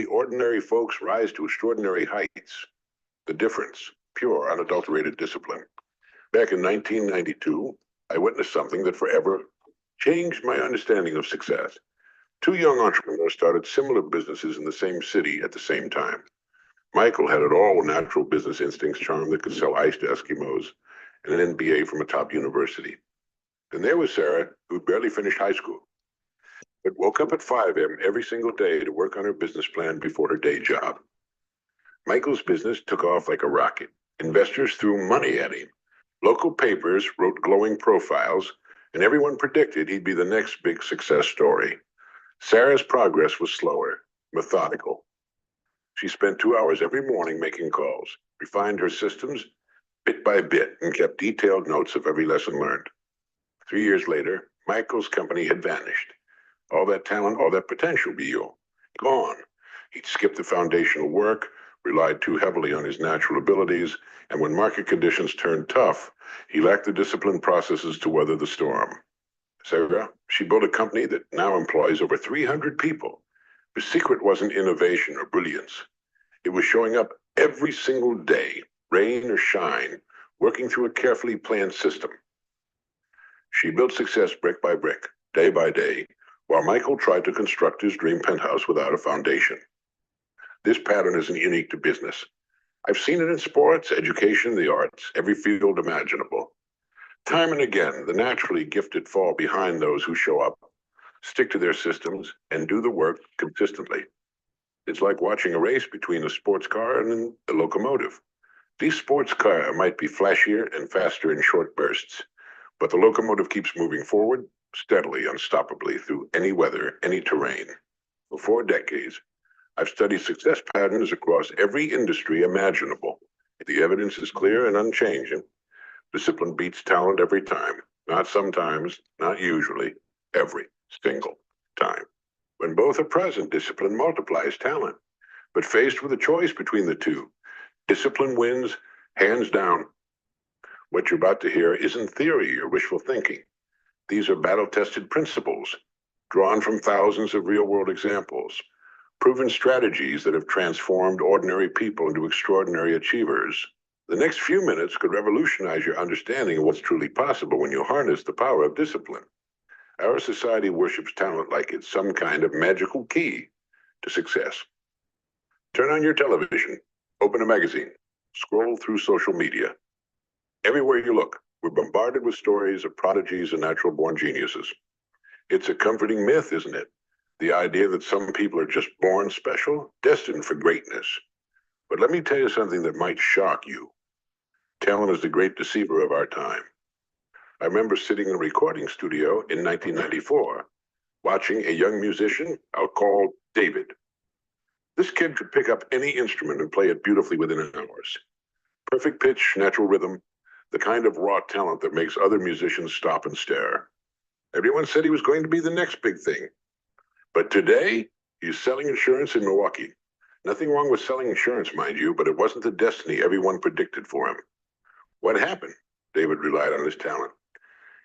ordinary folks rise to extraordinary heights. The difference, pure, unadulterated discipline. Back in 1992, I witnessed something that forever changed my understanding of success. Two young entrepreneurs started similar businesses in the same city at the same time. Michael had it all: natural business instincts, charm that could sell ice to Eskimos, and an MBA from a top university. Then there was Sarah, who'd barely finished high school, but woke up at 5 a.m. every single day to work on her business plan before her day job. Michael's business took off like a rocket. Investors threw money at him. Local papers wrote glowing profiles, and everyone predicted he'd be the next big success story. Sarah's progress was slower, methodical. She spent 2 hours every morning making calls, refined her systems bit by bit, and kept detailed notes of every lesson learned. 3 years later, Michael's company had vanished. All that talent, all that potential, gone. He'd skipped the foundational work, relied too heavily on his natural abilities, and when market conditions turned tough, he lacked the disciplined processes to weather the storm. Sarah, she built a company that now employs over 300 people. The secret wasn't innovation or brilliance. It was showing up every single day, rain or shine, working through a carefully planned system. She built success brick by brick, day by day, while Michael tried to construct his dream penthouse without a foundation. This pattern isn't unique to business. I've seen it in sports, education, the arts, every field imaginable. Time and again, the naturally gifted fall behind those who show up, stick to their systems, and do the work consistently. It's like watching a race between a sports car and a locomotive. The sports car might be flashier and faster in short bursts, but the locomotive keeps moving forward steadily, unstoppably, through any weather, any terrain. For 4 decades, I've studied success patterns across every industry imaginable. The evidence is clear and unchanging. Discipline beats talent every time. Not sometimes, not usually, every single time. When both are present, discipline multiplies talent. But faced with a choice between the two, discipline wins hands down. What you're about to hear isn't theory or wishful thinking. These are battle-tested principles, drawn from thousands of real-world examples, proven strategies that have transformed ordinary people into extraordinary achievers. The next few minutes could revolutionize your understanding of what's truly possible when you harness the power of discipline. Our society worships talent like it's some kind of magical key to success. Turn on your television, open a magazine, scroll through social media. Everywhere you look, we're bombarded with stories of prodigies and natural-born geniuses. It's a comforting myth, isn't it? The idea that some people are just born special, destined for greatness. But let me tell you something that might shock you. Talent is the great deceiver of our time. I remember sitting in a recording studio in 1994, watching a young musician I'll call David. This kid could pick up any instrument and play it beautifully within hours. Perfect pitch, natural rhythm, the kind of raw talent that makes other musicians stop and stare. Everyone said he was going to be the next big thing. But today, he's selling insurance in Milwaukee. Nothing wrong with selling insurance, mind you, but it wasn't the destiny everyone predicted for him. What happened? David relied on his talent.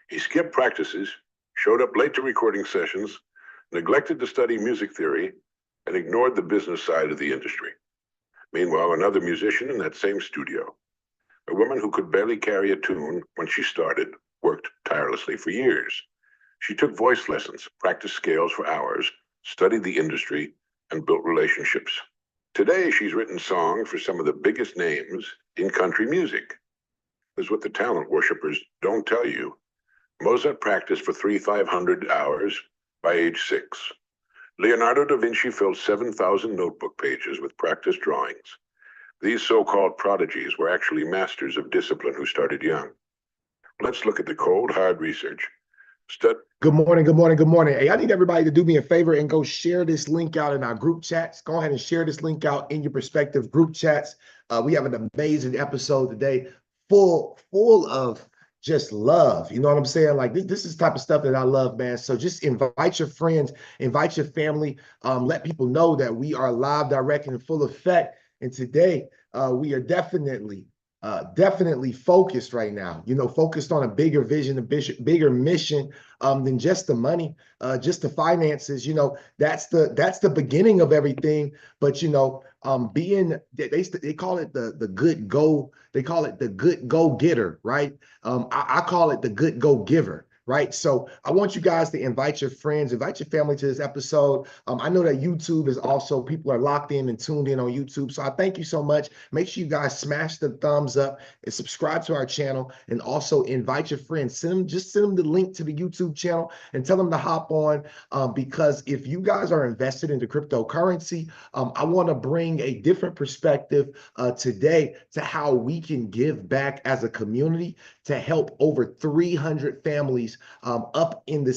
He skipped practices, showed up late to recording sessions, neglected to study music theory, and ignored the business side of the industry. Meanwhile, another musician in that same studio, a woman who could barely carry a tune when she started, worked tirelessly for years. She took voice lessons, practiced scales for hours, studied the industry, and built relationships. Today, she's written songs for some of the biggest names in country music. This is what the talent worshippers don't tell you. Mozart practiced for 3,500 hours by age 6. Leonardo da Vinci filled 7,000 notebook pages with practice drawings. These so-called prodigies were actually masters of discipline who started young. Let's look at the cold, hard research. Good morning, good morning, good morning. Hey, I need everybody to do me a favor and go share this link out in our group chats. Go ahead and share this link out in your respective group chats. We have an amazing episode today, full of just love. You know what I'm saying? Like this is the type of stuff that I love, man. So just invite your friends, invite your family, let people know that we are live, direct, and in full effect. And today, we are definitely definitely focused right now, focused on a bigger vision, a bigger mission than just the money, just the finances. That's the beginning of everything. But being they call it the good go, they call it the good go getter, right? I call it the good go giver. Right. So I want you guys to invite your friends, invite your family to this episode. I know that YouTube is also, people are locked in and tuned in on YouTube. So I thank you so much. Make sure you guys smash the thumbs up and subscribe to our channel, and also invite your friends. Send them the link to the YouTube channel and tell them to hop on, because if you guys are invested into cryptocurrency, I want to bring a different perspective today to how we can give back as a community to help over 300 families up in the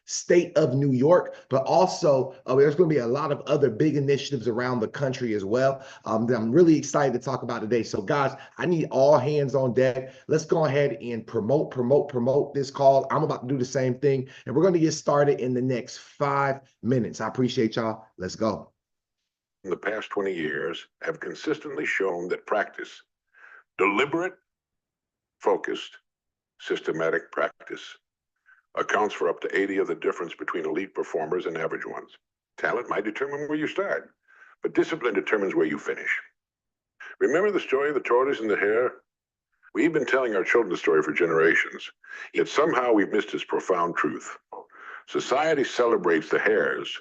state of New York, but also there's going to be a lot of other big initiatives around the country as well that I'm really excited to talk about today. So guys, I need all hands on deck. Let's go ahead and promote this call. I'm about to do the same thing, and we're going to get started in the next 5 minutes. I appreciate y'all. Let's go. In the past 20 years have consistently shown that practice, deliberate, focused, systematic practice, accounts for up to 80 of the difference between elite performers and average ones. Talent might determine where you start, but discipline determines where you finish. Remember the story of the tortoise and the hare? We've been telling our children the story for generations, yet somehow we've missed its profound truth. Society celebrates the hares,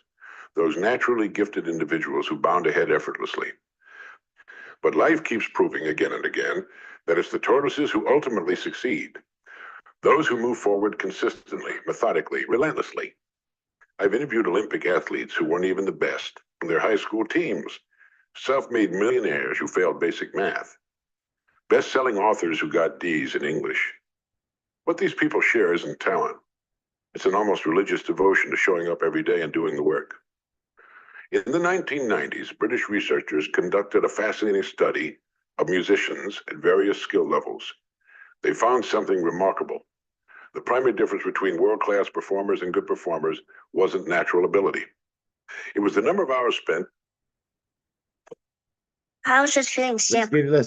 those naturally gifted individuals who bound ahead effortlessly. But life keeps proving again and again that it's the tortoises who ultimately succeed, those who move forward consistently, methodically, relentlessly. I've interviewed Olympic athletes who weren't even the best on their high school teams, self-made millionaires who failed basic math, best-selling authors who got D's in English. What these people share isn't talent. It's an almost religious devotion to showing up every day and doing the work. In the 1990s, British researchers conducted a fascinating study of musicians at various skill levels. They found something remarkable. The primary difference between world-class performers and good performers wasn't natural ability. It was the number of hours spent. Let's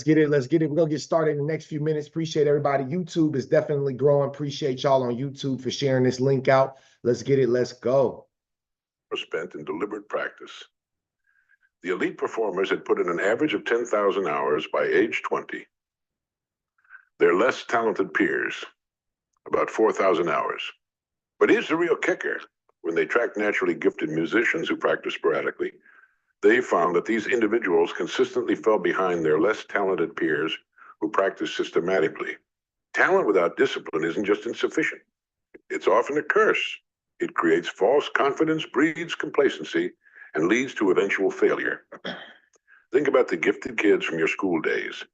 get it. We're going to get started in the next few minutes. Appreciate everybody. YouTube is definitely growing. Appreciate y'all on YouTube for sharing this link out. Let's get it. Let's go. Spent in deliberate practice. The elite performers had put in an average of 10,000 hours by age 20. Their less talented peers, about 4,000 hours. But here's the real kicker. When they tracked naturally gifted musicians who practiced sporadically, they found that these individuals consistently fell behind their less talented peers who practiced systematically. Talent without discipline isn't just insufficient. It's often a curse. It creates false confidence, breeds complacency, and leads to eventual failure. Think about the gifted kids from your school days.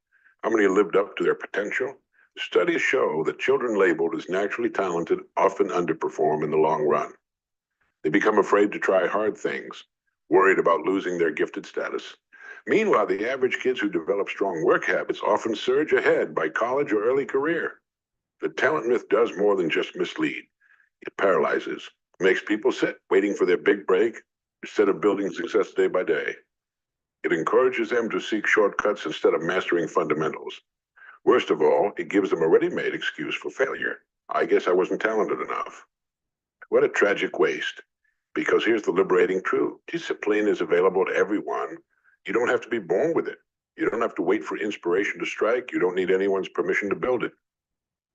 How many lived up to their potential? Studies show that children labeled as naturally talented often underperform in the long run. They become afraid to try hard things, worried about losing their gifted status. Meanwhile, the average kids who develop strong work habits often surge ahead by college or early career. The talent myth does more than just mislead. It paralyzes, makes people sit waiting for their big break instead of building success day by day. It encourages them to seek shortcuts instead of mastering fundamentals. Worst of all, it gives them a ready-made excuse for failure. I guess I wasn't talented enough. What a tragic waste. Because here's the liberating truth. Discipline is available to everyone. You don't have to be born with it. You don't have to wait for inspiration to strike. You don't need anyone's permission to build it.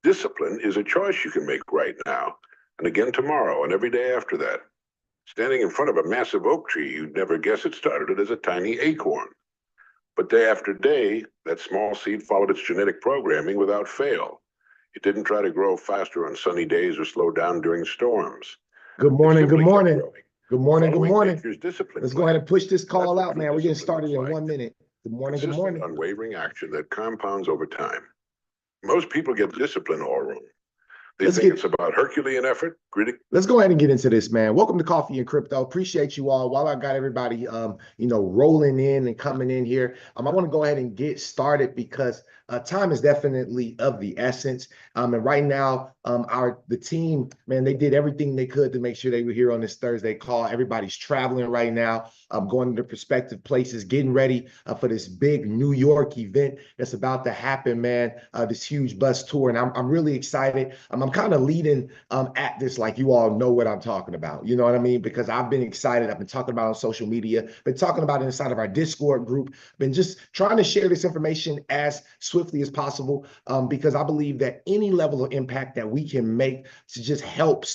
Discipline is a choice you can make right now, and again tomorrow, and every day after that. Standing in front of a massive oak tree, you'd never guess it started it as a tiny acorn. But day after day, that small seed followed its genetic programming without fail. It didn't try to grow faster on sunny days or slow down during storms. Good morning. Good morning. Good morning. Good morning. Discipline Let's go ahead and push this call out, man. We're getting started in 1 minute. Good morning. Good morning. Unwavering action that compounds over time. Most people get discipline all wrong. They think it's about Herculean effort. Let's go ahead and get into this, man. Welcome to Coffee and Crypto. Appreciate you all. While I got everybody, rolling in and coming in here, I want to go ahead and get started because time is definitely of the essence. And right now, the team, man, they did everything they could to make sure they were here on this Thursday call. Everybody's traveling right now. going to prospective places, getting ready for this big New York event that's about to happen, man. This huge bus tour, and I'm really excited. I'm kind of leading at this like you all know what I'm talking about. You know what I mean? Because I've been excited. I've been talking about it on social media, been talking about it inside of our Discord group, been just trying to share this information as swiftly as possible because I believe that any level of impact that we can make to just help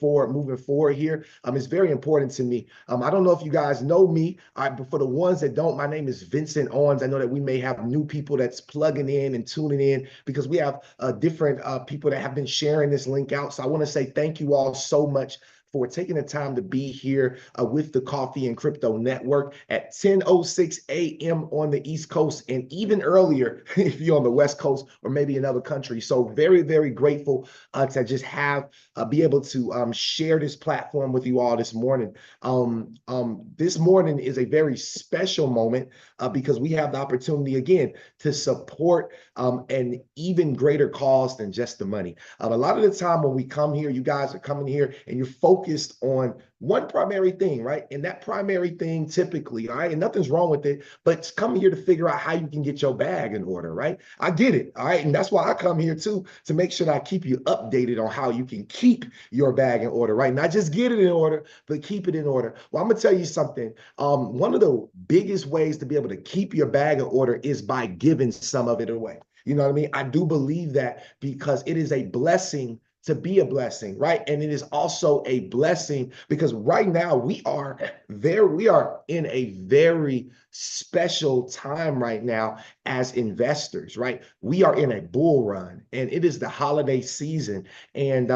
moving forward here is very important to me. I don't know if you guys know me, but for the ones that don't, my name is Vincent Owens. I know that we may have new people that's plugging in and tuning in because we have different people that have been sharing this link out. So I want to say thank you all so much for taking the time to be here with the Coffee and Crypto Network at 10:06 a.m. on the East Coast, and even earlier if you're on the West Coast or maybe another country. So very, very grateful to just be able to share this platform with you all this morning. This morning is a very special moment because we have the opportunity again to support an even greater cause than just the money. A lot of the time when we come here, you guys are coming here and you're focused on one primary thing, right? And that primary thing typically, all right, and nothing's wrong with it, but it's coming here to figure out how you can get your bag in order, right? I get it, all right? And that's why I come here too, to make sure that I keep you updated on how you can keep your bag in order, right? Not just get it in order, but keep it in order. Well, I'm gonna tell you something. One of the biggest ways to be able to keep your bag in order is by giving some of it away. You know what I mean? I do believe that because it is a blessing to be a blessing, right? And it is also a blessing because right now we are in a very special time right now as investors, right? We are in a bull run and it is the holiday season. And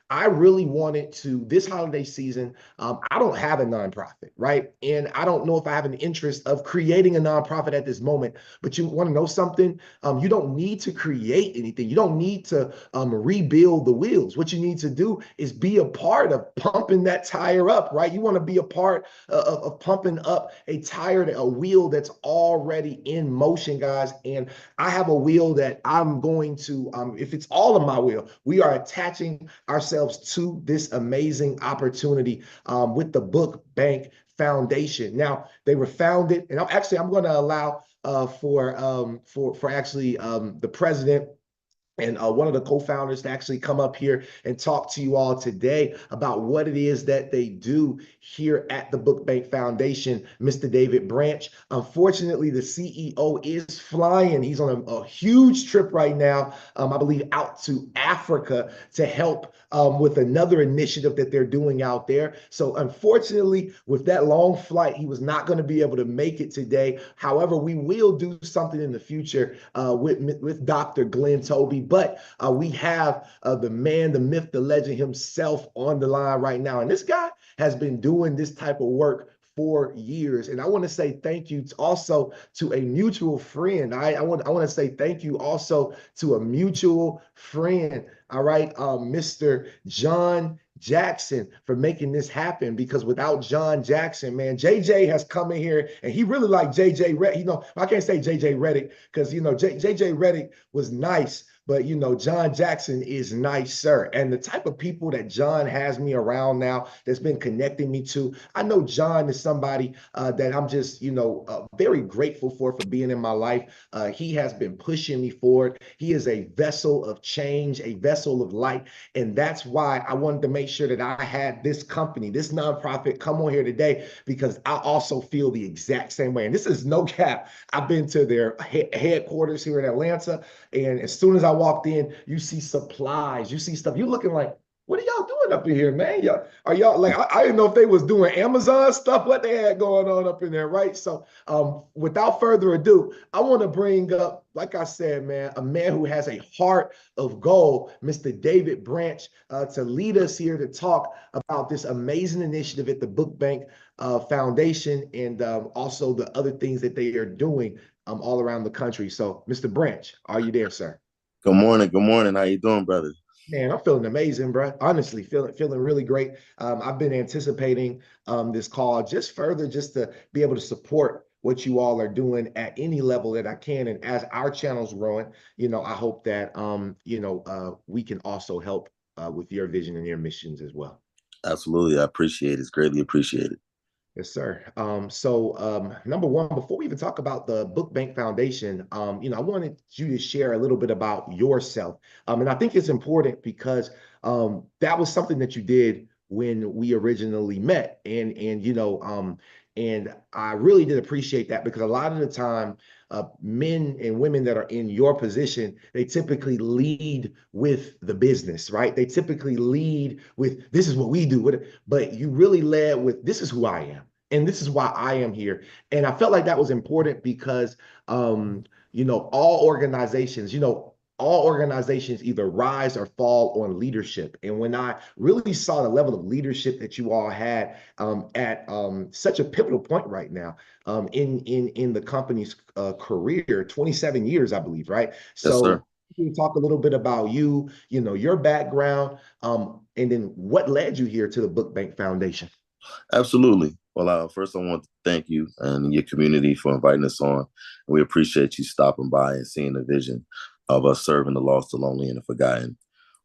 I really wanted to, this holiday season, I don't have a nonprofit, right? And I don't know if I have an interest of creating a nonprofit at this moment, but you want to know something? You don't need to create anything. You don't need to rebuild the wheels. What you need to do is be a part of pumping that tire up, right? You want to be a part of pumping up a wheel that's already in motion, guys. And I have a wheel that I'm going to, if it's all of my wheel, we are attaching ourselves to this amazing opportunity with the Book Bank Foundation. Now, they were founded, and I'm going to allow for actually the president and one of the co-founders to actually come up here and talk to you all today about what it is that they do here at the Book Bank Foundation, Mr. David Branch. Unfortunately, the CEO is flying. He's on a huge trip right now, I believe out to Africa to help with another initiative that they're doing out there. So unfortunately, with that long flight, he was not going to be able to make it today. However, we will do something in the future with Dr. Glenn Toby. But we have the man, the myth, the legend himself on the line right now. And this guy has been doing this type of work for years. And I want to say thank you also to a mutual friend. I want to say thank you also to a mutual friend. All right, Mr. John Jackson for making this happen, because without John Jackson, man, JJ has come in here and he really liked JJ Redick. You know, I can't say JJ Redick because, you know, JJ Redick was nice, but, you know, John Jackson is nicer. And the type of people that John has me around now that's been connecting me to, I know John is somebody that I'm just, you know, very grateful for being in my life. He has been pushing me forward. He is a vessel of change, a vessel of light. And that's why I wanted to make sure that I had this company, this nonprofit come on here today, because I also feel the exact same way. And this is no cap. I've been to their headquarters here in Atlanta. And as soon as I walked in, you see supplies, you see stuff. You're looking like, what are y'all doing up in here, man? Are y'all like, I didn't know if they was doing Amazon stuff, what they had going on up in there, right? So without further ado, I want to bring up, like I said, man, a man who has a heart of gold, Mr. David Branch, to lead us here to talk about this amazing initiative at the Book Bank Foundation and also the other things that they are doing all around the country. So, Mr. Branch, are you there, sir? Good morning. Good morning. How you doing, brother? Man, I'm feeling amazing, bro. Honestly, feeling really great. I've been anticipating this call just to be able to support what you all are doing at any level that I can. And as our channel's growing, you know, I hope that we can also help with your vision and your missions as well. Absolutely. I appreciate it. It's greatly appreciated. Yes, sir. Number one, before we even talk about the Book Bank Foundation, I wanted you to share a little bit about yourself. And I think it's important because that was something that you did when we originally met. And I really did appreciate that because a lot of the time, men and women that are in your position, they typically lead with the business, right? They typically lead with this is what we do, but you really led with this is who I am. And this is why I am here. And I felt like that was important because, all organizations, all organizations either rise or fall on leadership. And when I really saw the level of leadership that you all had at such a pivotal point right now in the company's career, 27 years, I believe, right? Yes, So sir. can you talk a little bit about you, your background, and then what led you here to the Book Bank Foundation? Absolutely. Well, first I want to thank you and your community for inviting us on. We appreciate you stopping by and seeing the vision of us serving the lost, the lonely, and the forgotten.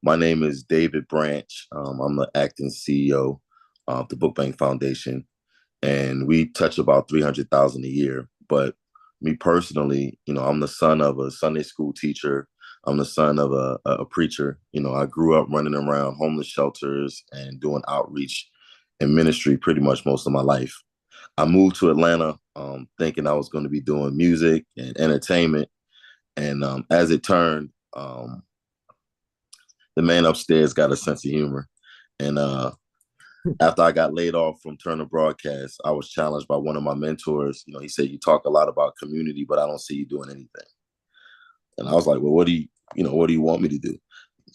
My name is David Branch. I'm the acting CEO of the Book Bank Foundation, and we touch about 300,000 a year. But me personally, I'm the son of a Sunday school teacher. I'm the son of a preacher. I grew up running around homeless shelters and doing outreach and ministry pretty much most of my life. I moved to Atlanta thinking I was going to be doing music and entertainment. And as it turned, the man upstairs got a sense of humor. And after I got laid off from Turner Broadcast, I was challenged by one of my mentors. He said, "You talk a lot about community, but I don't see you doing anything." And I was like, "Well, what do you want me to do?"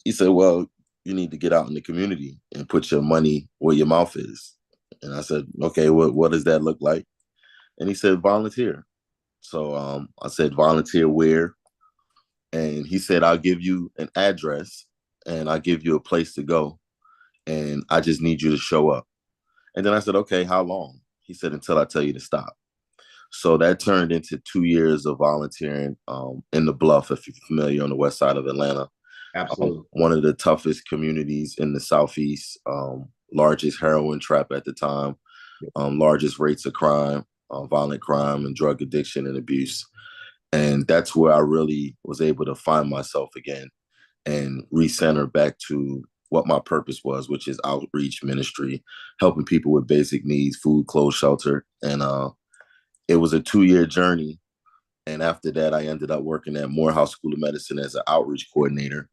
He said, "Well, you need to get out in the community and put your money where your mouth is." And I said, "Okay, what does that look like?" And he said, "Volunteer." So I said, "Volunteer where?" And he said, "I'll give you an address and I'll give you a place to go. And I just need you to show up." And then I said, "Okay, how long?" He said, "Until I tell you to stop." So that turned into 2 years of volunteering in the Bluff, if you're familiar, on the west side of Atlanta. Absolutely. One of the toughest communities in the Southeast, largest heroin trap at the time, largest rates of crime, violent crime and drug addiction and abuse. And that's where I really was able to find myself again and recenter back to what my purpose was, which is outreach ministry, helping people with basic needs, food, clothes, shelter. And it was a 2-year journey. And after that, I ended up working at Morehouse School of Medicine as an outreach coordinator.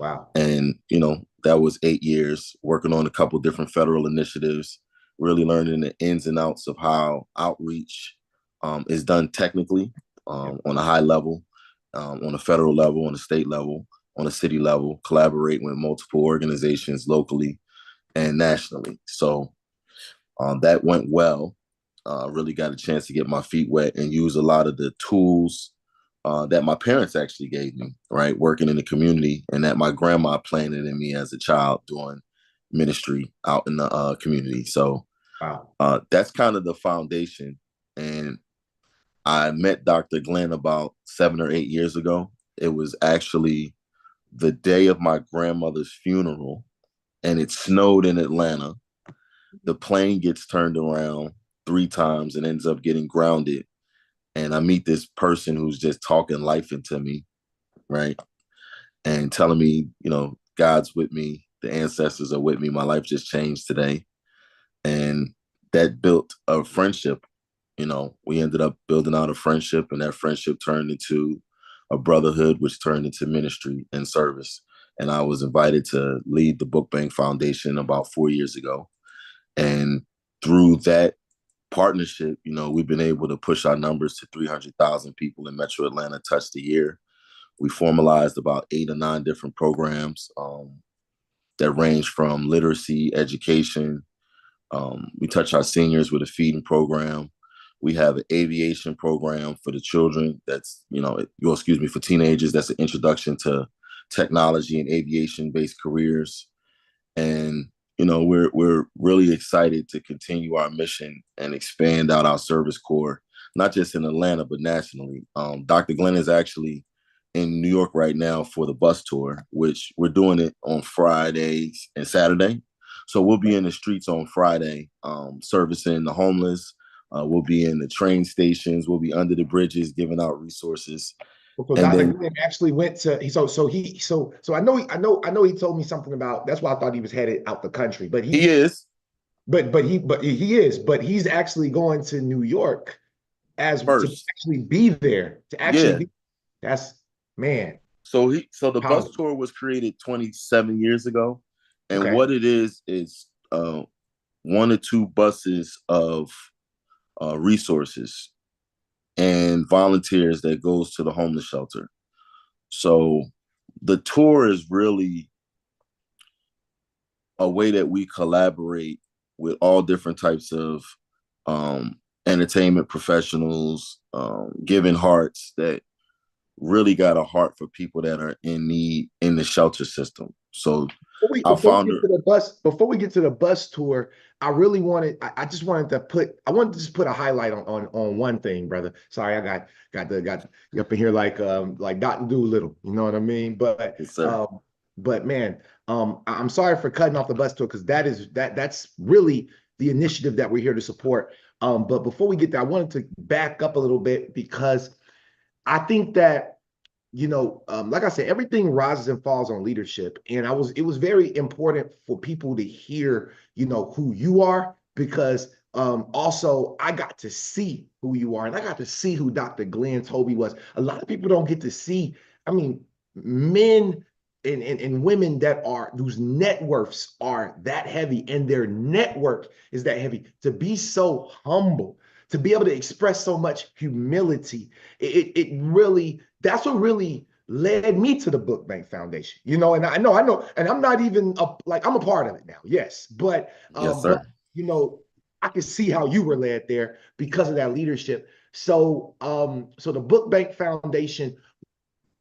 Wow. And, that was 8 years working on a couple different federal initiatives, really learning the ins and outs of how outreach is done technically on a high level, on a federal level, on a state level, on a city level, collaborating with multiple organizations locally and nationally. So that went well. Really got a chance to get my feet wet and use a lot of the tools that my parents actually gave me, right? Working in the community and that my grandma planted in me as a child doing ministry out in the community. So Wow. that's kind of the foundation. And I met Dr. Glenn about 7 or 8 years ago. It was actually the day of my grandmother's funeral, and it snowed in Atlanta. The plane gets turned around 3 times and ends up getting grounded. And I meet this person who's just talking life into me, right? And telling me, God's with me, the ancestors are with me. My life just changed today. And that built a friendship. We ended up building out a friendship, and that friendship turned into a brotherhood, which turned into ministry and service. And I was invited to lead the Book Bank Foundation about 4 years ago. And through that partnership, we've been able to push our numbers to 300,000 people in Metro Atlanta touched a year. We formalized about 8 or 9 different programs that range from literacy, education. We touch our seniors with a feeding program. We have an aviation program for the children for teenagers. That's an introduction to technology and aviation-based careers. And we're really excited to continue our mission and expand out our service corps, not just in Atlanta but nationally. Dr. Glenn is actually in New York right now for the bus tour, which we're doing it on Fridays and Saturday. So we'll be in the streets on Friday, servicing the homeless. We'll be in the train stations. We'll be under the bridges, giving out resources. So And Dr. then Glenn actually went to so I know he told me something about, that's why I thought he was headed out the country, but he is he's actually going to New York as to first. actually be there, to actually Yeah. be, that's, man, So the bus powerful. tour was created 27 years ago. And Okay. what it is one or two buses of resources and volunteers that goes to the homeless shelter. So the tour is really a way that we collaborate with all different types of entertainment professionals, giving hearts that really got a heart for people that are in need in the shelter system. So our founder, Before we get to the bus tour, I really wanted, I just wanted to put a highlight on one thing, brother. Sorry, I got you up in here like Dr. Doolittle, you know what I mean? yes, sir. But man, I'm sorry for cutting off the bus tour, because that's really the initiative that we're here to support. But before we get there, I wanted to back up a little bit, because I think that, like I said, everything rises and falls on leadership. And it was very important for people to hear, who you are, because also I got to see who you are, and I got to see who Dr. Glenn Toby was. A lot of people don't get to see, I mean, men and women whose net worths are that heavy, and their network is that heavy, to be so humble, to be able to express so much humility. It really, that's what really led me to the Book Bank Foundation, and I know, and I'm not even I'm a part of it now, yes, but Yes, sir. I can see how you were led there because of that leadership. So so the Book Bank Foundation,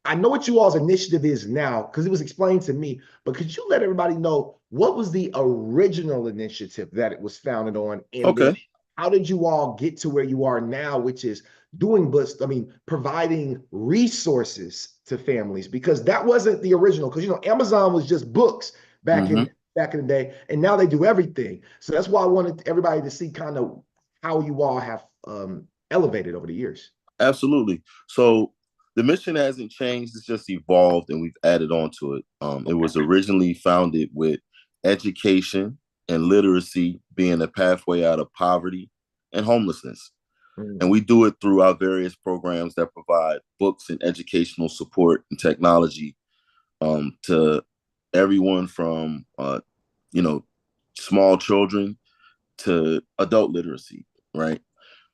I know what you all's initiative is now, because it was explained to me, but could you let everybody know what was the original initiative that it was founded on? And then Okay. how did you all get to where you are now, which is doing books, providing resources to families? Because that wasn't the original, because Amazon was just books back Mm-hmm. in the day, and now they do everything. So that's why I wanted everybody to see kind of how you all have elevated over the years. Absolutely. So the mission hasn't changed, it's just evolved and we've added on to it. It was originally founded with education and literacy being a pathway out of poverty and homelessness. And we do it through our various programs that provide books and educational support and technology to everyone from, small children to adult literacy, right?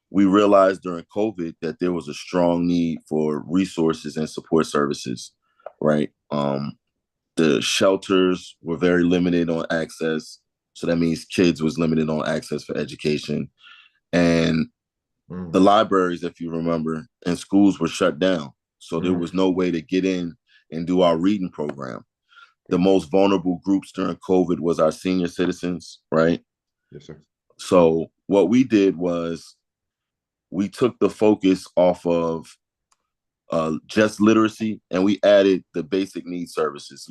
We realized during COVID that there was a strong need for resources and support services, right? The shelters were very limited on access. So that means kids was limited on access for education. And the libraries, if you remember, and schools were shut down. So there was no way to get in and do our reading program. The most vulnerable groups during COVID was our senior citizens, right? Yes, sir. So what we did was we took the focus off of just literacy and we added the basic needs services,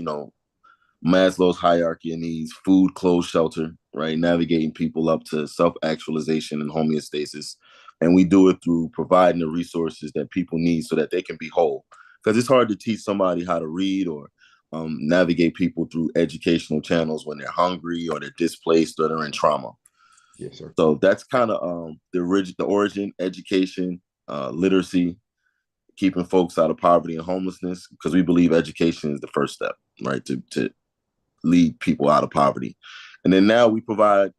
Maslow's hierarchy of needs, food, clothes, shelter, right? Navigating people up to self-actualization and homeostasis. And we do it through providing the resources that people need so that they can be whole. Because it's hard to teach somebody how to read or navigate people through educational channels when they're hungry or they're displaced or they're in trauma. Yes, sir. So that's kind of the origin, education, literacy, keeping folks out of poverty and homelessness, because we believe education is the first step, right, to lead people out of poverty. And then now we provide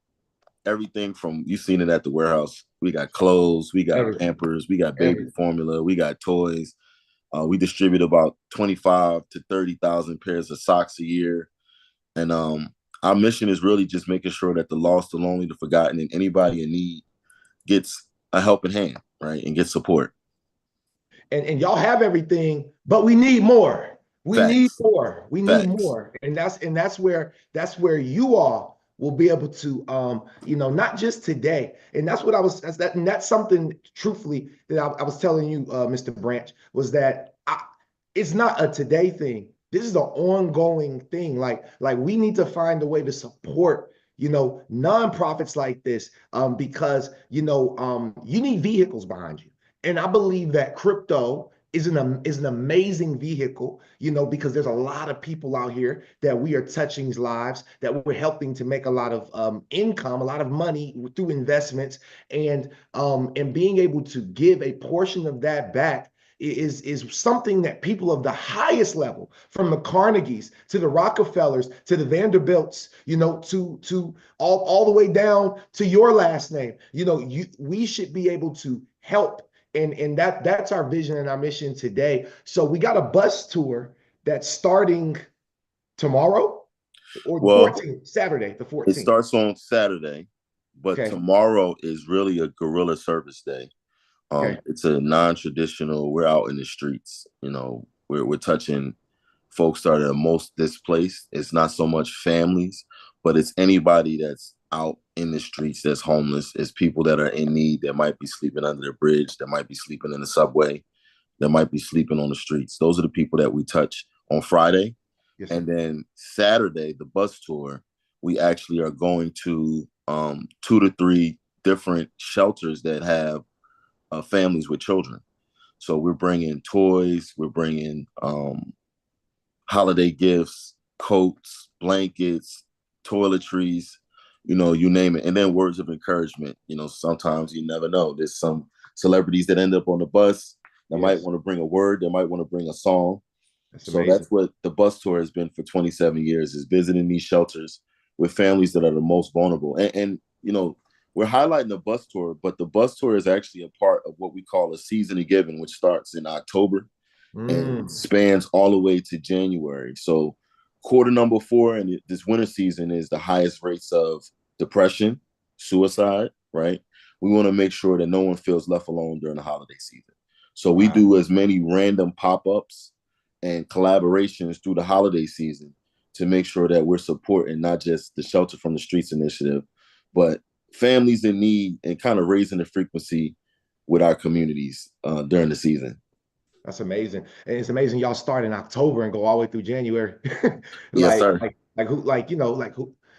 everything from, you've seen it at the warehouse. We got clothes, we got Pampers, we got baby formula, we got toys. We distribute about 25 to 30,000 pairs of socks a year. And our mission is really just making sure that the lost, the lonely, the forgotten, and anybody in need gets a helping hand, right, and gets support. And y'all have everything, but we need more. We need Facts. more. We need Facts. more. And that's where you all will be able to not just today. And that's something truthfully that I was telling you, Mr. Branch, was that it's not a today thing. This is an ongoing thing. Like we need to find a way to support nonprofits like this, because, you need vehicles behind you. And I believe that crypto is an amazing vehicle, because there's a lot of people out here that we are touching lives, that we're helping to make a lot of income, a lot of money through investments, and being able to give a portion of that back is something that people of the highest level, from the Carnegies to the Rockefellers to the Vanderbilts, to all the way down to your last name, we should be able to help. And that's our vision and our mission today. So we got a bus tour that's starting tomorrow, or the Well, 14th, Saturday, the it 14th. starts on Saturday, but Okay. tomorrow is really a guerrilla service day. Okay. It's a non-traditional. We're out in the streets. We're touching folks that are the most displaced. It's not so much families, but it's anybody that's out in the streets that's homeless. It's people that are in need, that might be sleeping under the bridge, that might be sleeping in the subway, that might be sleeping on the streets. Those are the people that we touch on Friday. Yes, and then Saturday, the bus tour, we actually are going to 2 to 3 different shelters that have families with children. So we're bringing toys, we're bringing holiday gifts, coats, blankets, toiletries, you name it. And then words of encouragement. Sometimes you never know. There's some celebrities that end up on the bus that might want to bring a word, they might want to bring a song. That's So amazing. that's what the bus tour has been for 27 years, is visiting these shelters with families that are the most vulnerable. And we're highlighting the bus tour, but the bus tour is actually a part of what we call a season of giving, which starts in October and spans all the way to January. So quarter number 4 and this winter season is the highest rates of depression, suicide, right? We want to make sure that no one feels left alone during the holiday season. So we do as many random pop-ups and collaborations through the holiday season to make sure that we're supporting not just the Shelter from the Streets initiative, but families in need, and kind of raising the frequency with our communities during the season. That's amazing. And it's amazing y'all start in October and go all the way through January. Yes, sir. Who,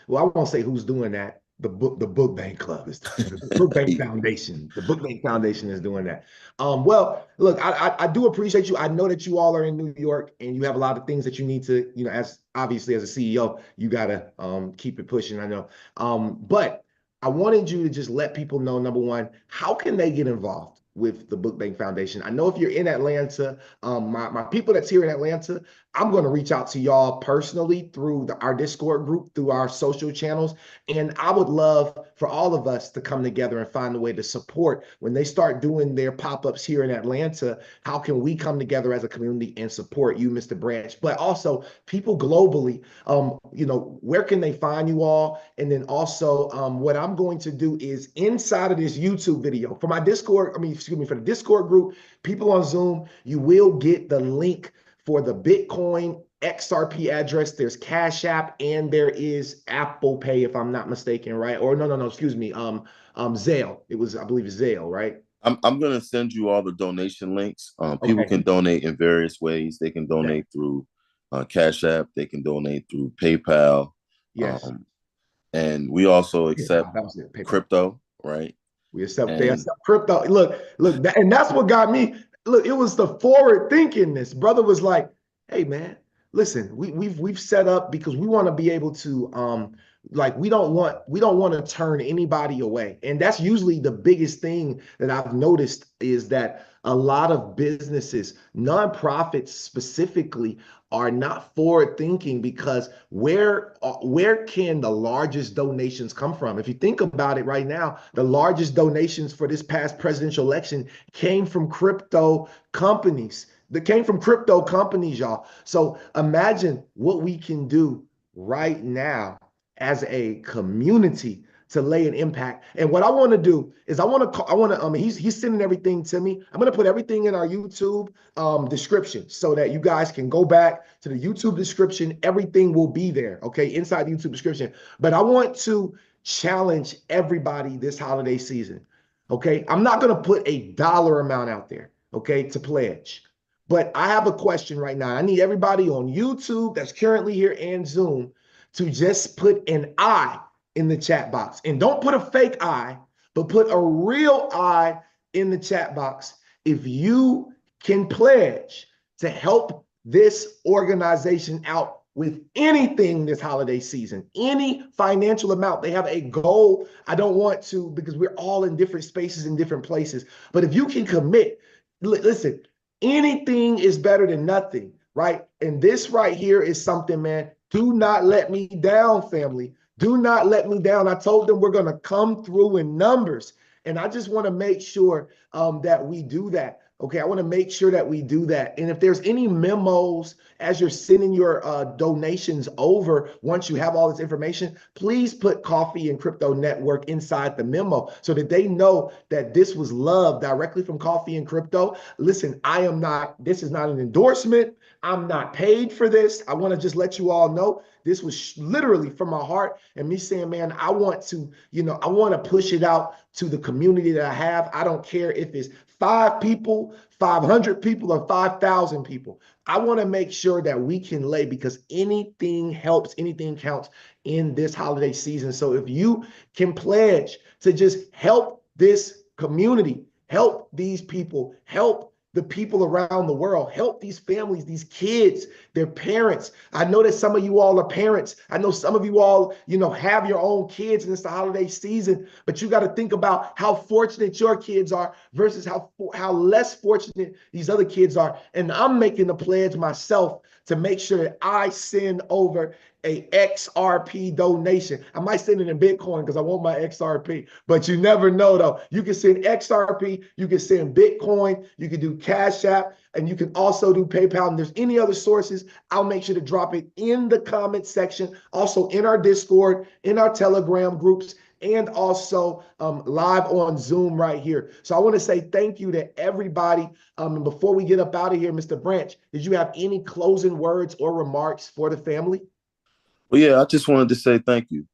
well, I won't say who's doing that. The book bank club is the book bank foundation. The book bank foundation is doing that. Well, look, I do appreciate you. I know that you all are in New York and you have a lot of things that you need to, as obviously as a CEO, you gotta keep it pushing. I know. But I wanted you to just let people know, number one, how can they get involved with the Book Bank Foundation? I know if you're in Atlanta, my people that's here in Atlanta, I'm going to reach out to y'all personally through our Discord group, through our social channels. And I would love for all of us to come together and find a way to support when they start doing their pop-ups here in Atlanta. How can we come together as a community and support you, Mr. Branch, but also people globally? Where can they find you all? And then also what I'm going to do is inside of this YouTube video for my Discord, for the Discord group, people on Zoom, you will get the link for the Bitcoin XRP address. There's Cash App and there is Apple Pay, if I'm not mistaken, right? Or no, excuse me, Zelle. It was, I believe, Zelle, right? I'm going to send you all the donation links. People can donate in various ways. They can donate through Cash App. They can donate through PayPal. Yes. And we also accept crypto, right? They accept crypto. Look, and that's what got me. Look, it was the forward thinkingness. Brother was like, "Hey, man, listen, we've set up because we want to be able to we don't want to turn anybody away." And that's usually the biggest thing that I've noticed, is that a lot of businesses, nonprofits specifically, are not forward thinking, because where can the largest donations come from? If you think about it right now, the largest donations for this past presidential election came from crypto companies. Y'all. So imagine what we can do right now as a community to lay an impact. And what I want to do is he's sending everything to me. I'm going to put everything in our YouTube description so that you guys can go back to the YouTube description. Everything will be there, okay, inside the YouTube description. But I want to challenge everybody this holiday season, okay? I'm not going to put a dollar amount out there, okay, to pledge. But I have a question right now. I need everybody on YouTube that's currently here and Zoom to just put an I in the chat box. And don't put a fake I, but put a real I in the chat box if you can pledge to help this organization out with anything this holiday season, any financial amount. They have a goal. I don't want to, because we're all in different spaces in different places. But if you can commit, listen, anything is better than nothing, right? And this right here is something, man. Do not let me down, family. Do not let me down. I told them we're going to come through in numbers. And I just want to make sure that we do that. Okay, I want to make sure that we do that. And if there's any memos as you're sending your donations over, once you have all this information, please put Coffee and Crypto Network inside the memo so that they know that this was love directly from Coffee and Crypto. Listen, this is not an endorsement. I'm not paid for this. I want to just let you all know this was literally from my heart and me saying, man, I want to, I want to push it out to the community that I have. I don't care if it's 5 people, 500 people, or 5,000 people. I want to make sure that we can lay, because anything helps, anything counts in this holiday season. So if you can pledge to just help this community, help these people, help the people around the world, help these families, these kids, their parents. I know that some of you all are parents. I know some of you all, have your own kids and it's the holiday season, but you got to think about how fortunate your kids are versus how less fortunate these other kids are. And I'm making the pledge myself to make sure that I send over a XRP donation. I might send it in Bitcoin because I want my XRP, but you never know though. You can send XRP, you can send Bitcoin, you can do Cash App, and you can also do PayPal. And there's any other sources, I'll make sure to drop it in the comment section, also in our Discord, in our Telegram groups, and also live on Zoom right here. So I want to say thank you to everybody. And before we get up out of here, Mr. Branch, did you have any closing words or remarks for the family? Well, yeah, I just wanted to say thank you.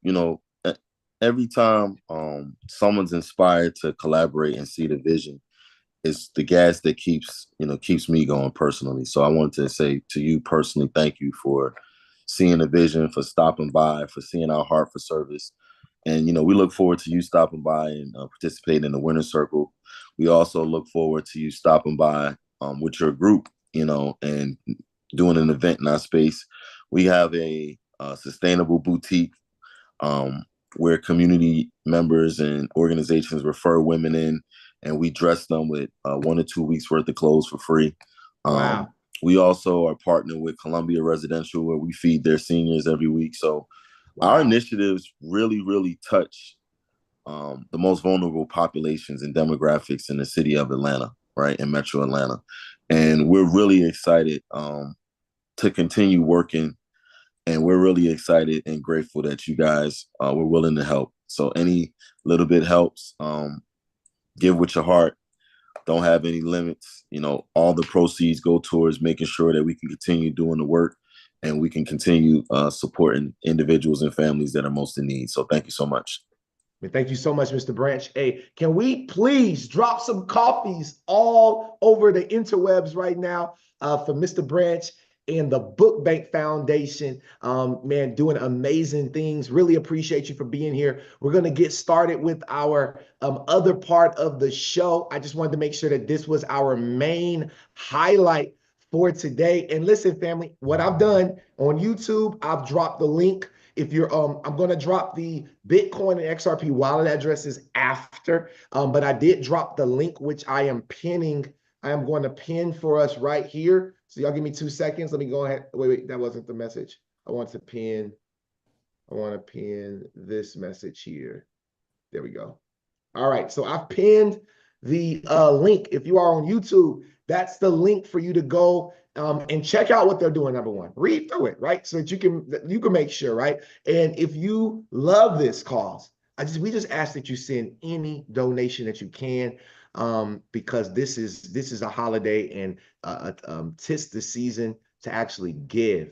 Every time someone's inspired to collaborate and see the vision, it's the gas that keeps me going personally. So I wanted to say to you personally, thank you for seeing the vision, for stopping by, for seeing our heart for service. And, we look forward to you stopping by and participating in the Winner Circle. We also look forward to you stopping by with your group, and doing an event in our space. We have a sustainable boutique where community members and organizations refer women in, and we dress them with 1 or 2 weeks worth of clothes for free. Wow. We also are partnered with Columbia Residential, where we feed their seniors every week. So Wow. Our initiatives really, really touch the most vulnerable populations and demographics in the city of Atlanta, right, in Metro Atlanta. And we're really excited to continue working. And we're really excited and grateful that you guys were willing to help. So any little bit helps. Give with your heart. Don't have any limits. All the proceeds go towards making sure that we can continue doing the work and we can continue supporting individuals and families that are most in need. So thank you so much. Thank you so much, Mr. Branch. Hey, can we please drop some coffees all over the interwebs right now for Mr. Branch and the Book Bank Foundation, man, doing amazing things. Really appreciate you for being here. We're going to get started with our other part of the show. I just wanted to make sure that this was our main highlight for today. And listen, family, what I've done on YouTube, I've dropped the link. If you're, I'm going to drop the Bitcoin and XRP wallet addresses after, but I did drop the link, which I am pinning. I am going to pin for us right here. So y'all give me 2 seconds. Let me go ahead. Wait, that wasn't the message. I want to pin this message here. There we go. All right. So I've pinned the link. If you are on YouTube, that's the link for you to go and check out what they're doing. Number one, read through it, right? So that you can make sure, right? And if you love this cause, we just ask that you send any donation that you can, because this is a holiday and tis the season to actually give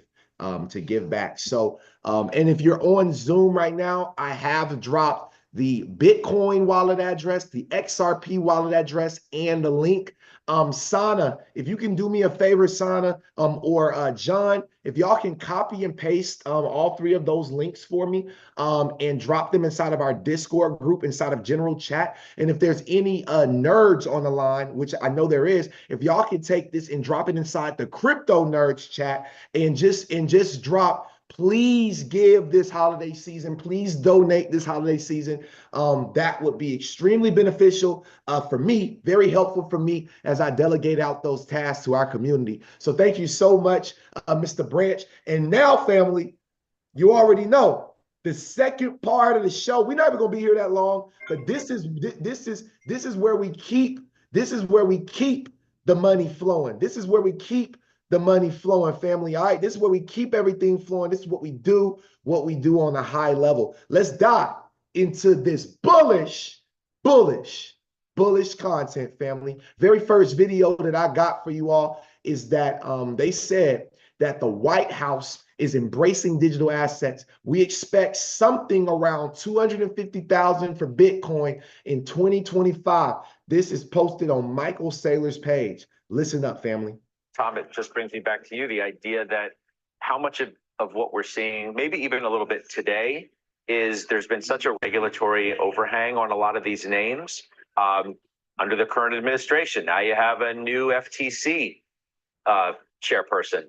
back. So and if you're on Zoom right now, I have dropped the Bitcoin wallet address, the XRP wallet address, and the link. Sana, if you can do me a favor, Sana, or John, if y'all can copy and paste all three of those links for me, and drop them inside of our Discord group, inside of general chat. And if there's any nerds on the line, which I know there is, if y'all can take this and drop it inside the crypto nerds chat and just drop, please give this holiday season, please donate this holiday season. That would be extremely beneficial for me, very helpful for me as I delegate out those tasks to our community. So thank you so much, Mr. Branch. And now, family, you already know the second part of the show. We're not even gonna be here that long, but this is where we keep the money flowing. This is where we keep the money flowing, family. All right, this is where we keep everything flowing. This is what we do on a high level. Let's dive into this bullish content, family. Very first video that I got for you all is that they said that the White House is embracing digital assets. We expect something around 250,000 for Bitcoin in 2025. This is posted on Michael Saylor's page. Listen up, family. Tom, it just brings me back to you, the idea that how much of what we're seeing, maybe even a little bit today, is there's been such a regulatory overhang on a lot of these names under the current administration. Now you have a new FTC chairperson.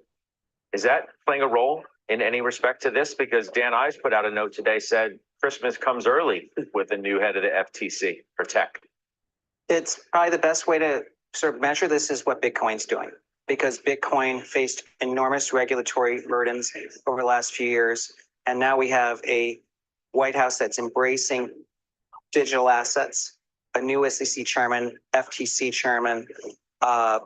Is that playing a role in any respect to this? Because Dan Ives put out a note today, said Christmas comes early with the new head of the FTC for tech. It's probably the best way to sort of measure this is what Bitcoin's doing, because Bitcoin faced enormous regulatory burdens over the last few years. And now we have a White House that's embracing digital assets, a new SEC chairman, FTC chairman, a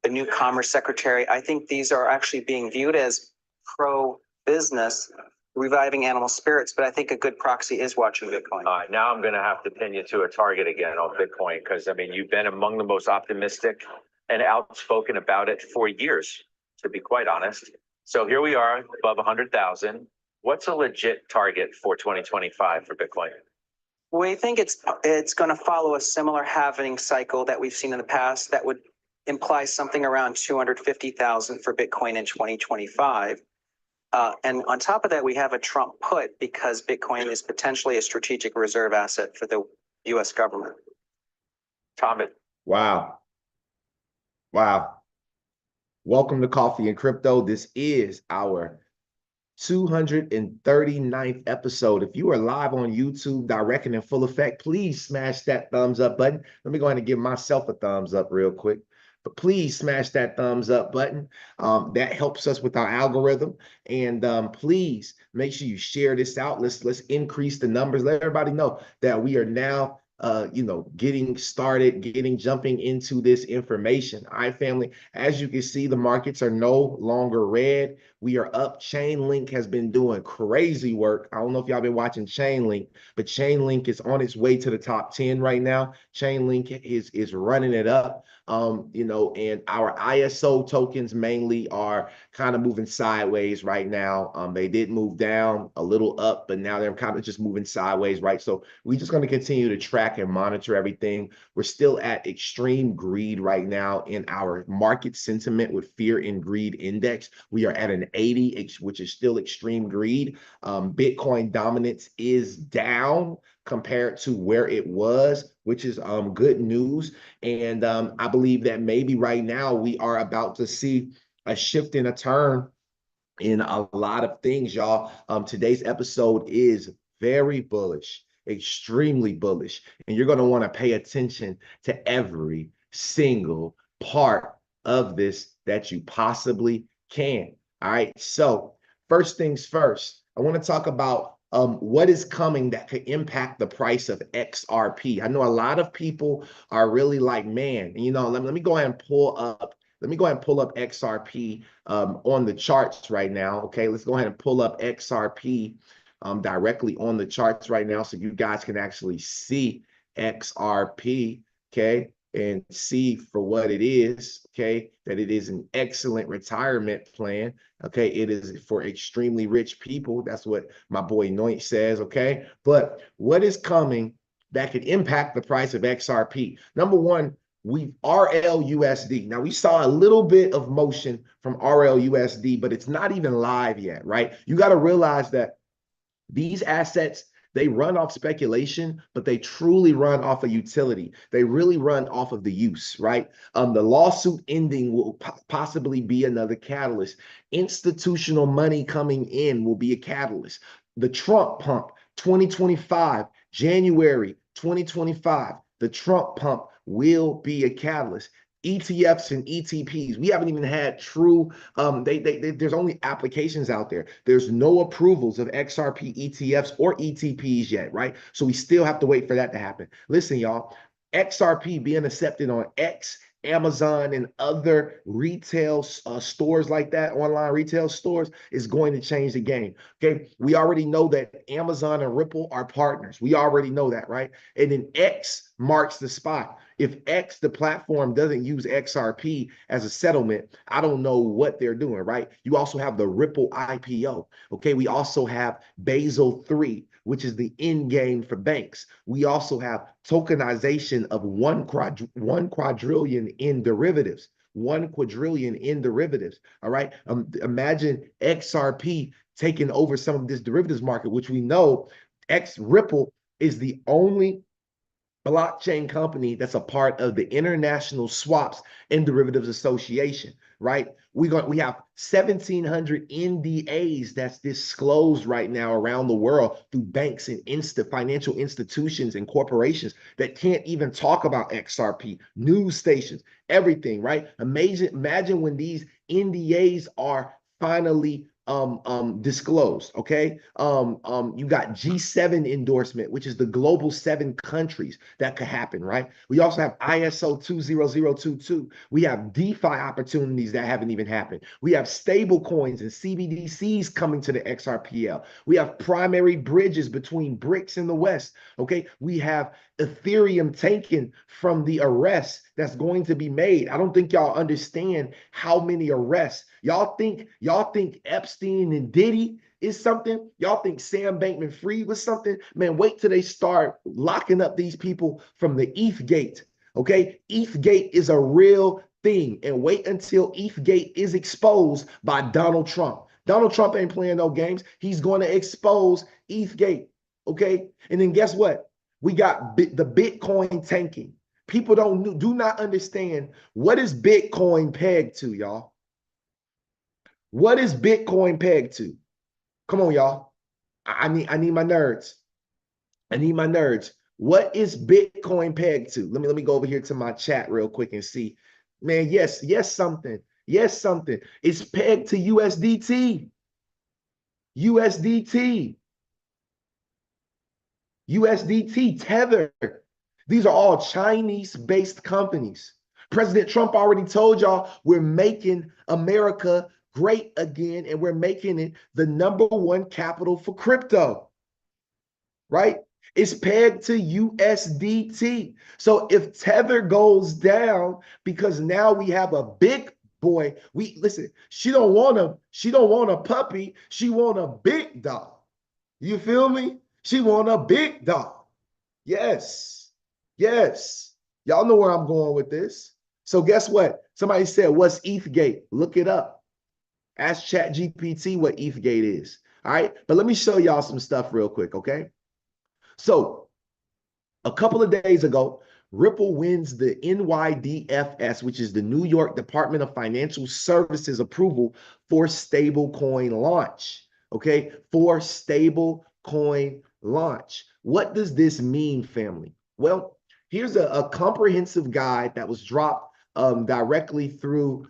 new Commerce Secretary. I think these are actually being viewed as pro-business, reviving animal spirits, but I think a good proxy is watching Bitcoin. All right, now I'm going to have to pin you to a target again on Bitcoin, because I mean, you've been among the most optimistic and outspoken about it for years, to be quite honest. So here we are, above 100,000. What's a legit target for 2025 for Bitcoin? We think it's going to follow a similar halving cycle that we've seen in the past that would imply something around 250,000 for Bitcoin in 2025. And on top of that, we have a Trump put because Bitcoin is potentially a strategic reserve asset for the US government. Tom, Wow. Welcome to Coffee and Crypto. This is our 239th episode. If you are live on YouTube, direct and in full effect, please smash that thumbs up button. Let me go ahead and give myself a thumbs up real quick. But please smash that thumbs up button. That helps us with our algorithm. And please make sure you share this out. Let's increase the numbers. Let everybody know that we are now getting started, jumping into this information. All right, family, as you can see, the markets are no longer red. We are up. Chainlink has been doing crazy work. I don't know if y'all been watching Chainlink, but Chainlink is on its way to the top 10 right now. Chainlink is running it up. And our ISO tokens mainly are kind of moving sideways right now. They did move down a little up, but now they're kind of just moving sideways, right? So we're just going to continue to track and monitor everything. We're still at extreme greed right now in our market sentiment with fear and greed index. We are at an 80, which is still extreme greed. Bitcoin dominance is down compared to where it was, which is good news. And I believe that maybe right now we are about to see a shift in a turn in a lot of things, y'all. Today's episode is very bullish, extremely bullish, and you're going to want to pay attention to every single part of this that you possibly can. All right, so first things first, I want to talk about what is coming that could impact the price of XRP. I know a lot of people are really like, man, let me go ahead and pull up. Let me go ahead and pull up XRP on the charts right now. Okay, let's go ahead and pull up XRP directly on the charts right now so you guys can actually see XRP. Okay, and see for what it is, okay, that it is an excellent retirement plan. Okay, it is for extremely rich people. That's what my boy Noit says, okay? But what is coming that could impact the price of XRP? Number one, we RLUSD. Now we saw a little bit of motion from RLUSD, but it's not even live yet, right? You got to realize that these assets, they run off speculation, but they truly run off of utility. They really run off of the use, right? The lawsuit ending will possibly be another catalyst. Institutional money coming in will be a catalyst. The Trump pump, 2025, January 2025, the Trump pump will be a catalyst. ETFs and ETPs. We haven't even had true, there's only applications out there. There's no approvals of XRP ETFs or ETPs yet, right? So we still have to wait for that to happen. Listen, y'all, XRP being accepted on X, Amazon, and other retail stores like that, online retail stores, is going to change the game. Okay, we already know that Amazon and Ripple are partners. We already know that, right? And then X marks the spot. If X, the platform, doesn't use XRP as a settlement, I don't know what they're doing, right? You also have the Ripple IPO. Okay, we also have Basel III, which is the end game for banks. We also have tokenization of one quadrillion in derivatives. 1 quadrillion in derivatives. All right. Imagine XRP taking over some of this derivatives market, which we know Ripple is the only blockchain company that's a part of the International Swaps and Derivatives Association, right? We have 1,700 NDAs that's disclosed right now around the world through banks and financial institutions and corporations that can't even talk about XRP, news stations, everything, right? Imagine when these NDAs are finally disclosed. Okay. You got G7 endorsement, which is the global 7 countries that could happen, right? We also have ISO 20022. We have DeFi opportunities that haven't even happened. We have stable coins and CBDCs coming to the XRPL. We have primary bridges between BRICS and the West. Okay. We have Ethereum taken from the arrests that's going to be made. I don't think y'all understand how many arrests. Y'all think Epstein and Diddy is something? Y'all think Sam Bankman-Fried was something? Man, wait till they start locking up these people from the ETH gate. Okay, ETH gate is a real thing, and wait until ETH gate is exposed by Donald Trump. Donald Trump ain't playing no games. He's going to expose ETH gate. Okay, and then guess what? We got the Bitcoin tanking. People do not understand, what is Bitcoin pegged to, y'all? What is Bitcoin pegged to? Come on, y'all. I need my nerds. I need my nerds. What is Bitcoin pegged to? Let me go over here to my chat real quick and see. Man, yes, something. Yes, something. It's pegged to USDT. USDT, Tether. These are all Chinese-based companies. President Trump already told y'all we're making America great again, and we're making it the #1 capital for crypto, right? It's pegged to USDT. So if Tether goes down, because now we have a big boy, listen, she don't want a puppy, she want a big dog. You feel me? She want a big dog. Yes. Y'all know where I'm going with this. So guess what? Somebody said, what's ETHgate? Look it up. Ask ChatGPT what ETHgate is. All right. But let me show y'all some stuff real quick. Okay. So a couple of days ago, Ripple wins the NYDFS, which is the New York Department of Financial Services approval for stablecoin launch. Okay. For stablecoin launch. What does this mean, family? Well, here's a comprehensive guide that was dropped directly through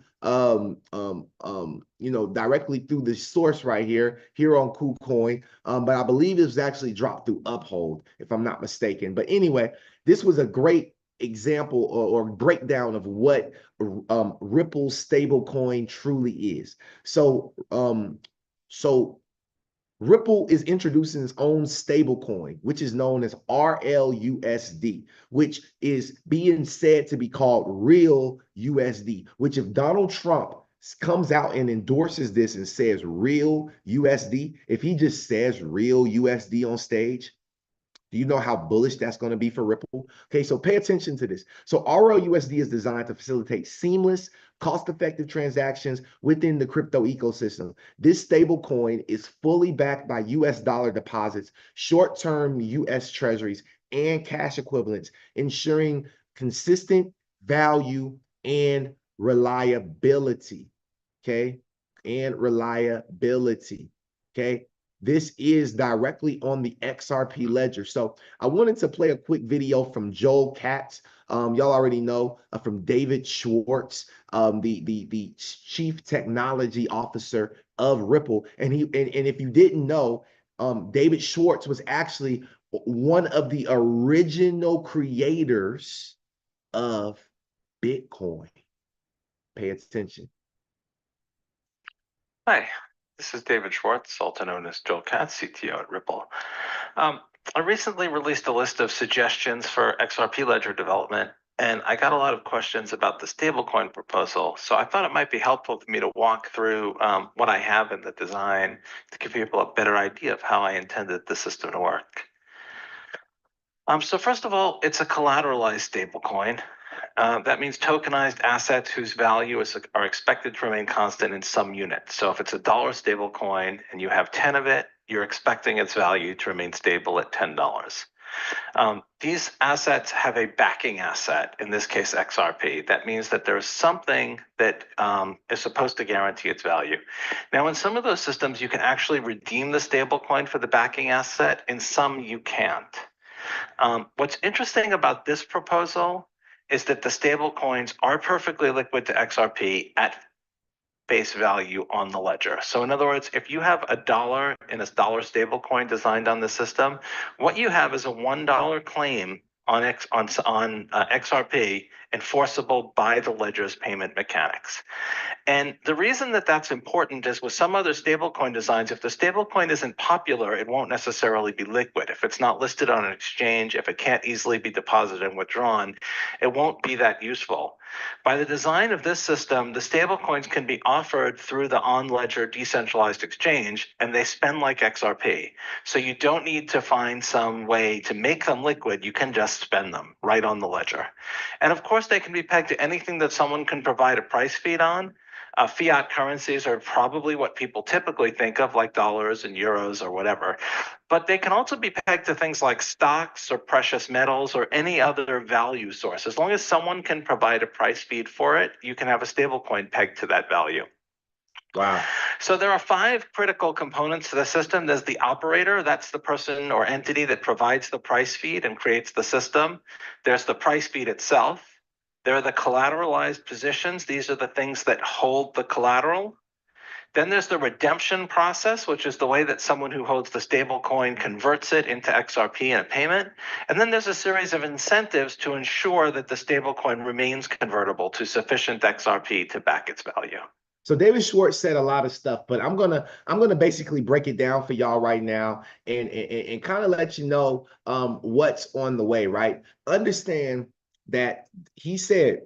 directly through the source right here on KuCoin. But I believe it was actually dropped through Uphold, if I'm not mistaken. But anyway, this was a great example or breakdown of what Ripple's stablecoin truly is. So Ripple is introducing its own stablecoin, which is known as RLUSD, which is being said to be called real USD, which if Donald Trump comes out and endorses this and says real USD, if he just says real USD on stage, do you know how bullish that's going to be for Ripple? Okay, so pay attention to this. So RLUSD is designed to facilitate seamless, cost-effective transactions within the crypto ecosystem. This stable coin is fully backed by US dollar deposits, short-term US treasuries, and cash equivalents, ensuring consistent value and reliability. Okay, and reliability. Okay. This is directly on the XRP ledger. So I wanted to play a quick video from Joel Katz. Y'all already know from David Schwartz, the chief technology officer of Ripple. And if you didn't know, David Schwartz was actually one of the original creators of Bitcoin. Pay attention. Hi, this is David Schwartz, also known as Joel Katz, CTO at Ripple. I recently released a list of suggestions for XRP ledger development, and I got a lot of questions about the stablecoin proposal. So I thought it might be helpful for me to walk through what I have in the design to give people a better idea of how I intended the system to work. So first of all, it's a collateralized stablecoin. That means tokenized assets whose value are expected to remain constant in some unit. So if it's $1 stable coin and you have 10 of it, you're expecting its value to remain stable at $10. These assets have a backing asset, in this case XRP. That means that there's something that is supposed to guarantee its value. Now, in some of those systems, you can actually redeem the stable coin for the backing asset. In some, you can't. What's interesting about this proposal is that the stable coins are perfectly liquid to XRP at face value on the ledger. So in other words, if you have $1 in a dollar stable coin designed on the system, what you have is a $1 claim on XRP enforceable by the ledger's payment mechanics. And the reason that that's important is with some other stablecoin designs, if the stablecoin isn't popular, it won't necessarily be liquid. If it's not listed on an exchange, if it can't easily be deposited and withdrawn, it won't be that useful. By the design of this system, the stablecoins can be offered through the on-ledger decentralized exchange, and they spend like XRP. So you don't need to find some way to make them liquid. You can just spend them right on the ledger. And of course, they can be pegged to anything that someone can provide a price feed on. Fiat currencies are probably what people typically think of, like dollars and euros or whatever. But they can also be pegged to things like stocks or precious metals or any other value source. As long as someone can provide a price feed for it, you can have a stablecoin pegged to that value. Wow. So there are 5 critical components to the system. There's the operator. That's the person or entity that provides the price feed and creates the system. There's the price feed itself. There are the collateralized positions. These are the things that hold the collateral. Then there's the redemption process, which is the way that someone who holds the stable coin converts it into XRP in a payment. And then there's a series of incentives to ensure that the stable coin remains convertible to sufficient XRP to back its value. So David Schwartz said a lot of stuff, but I'm gonna basically break it down for y'all right now and kind of let you know what's on the way, right? Understand that he said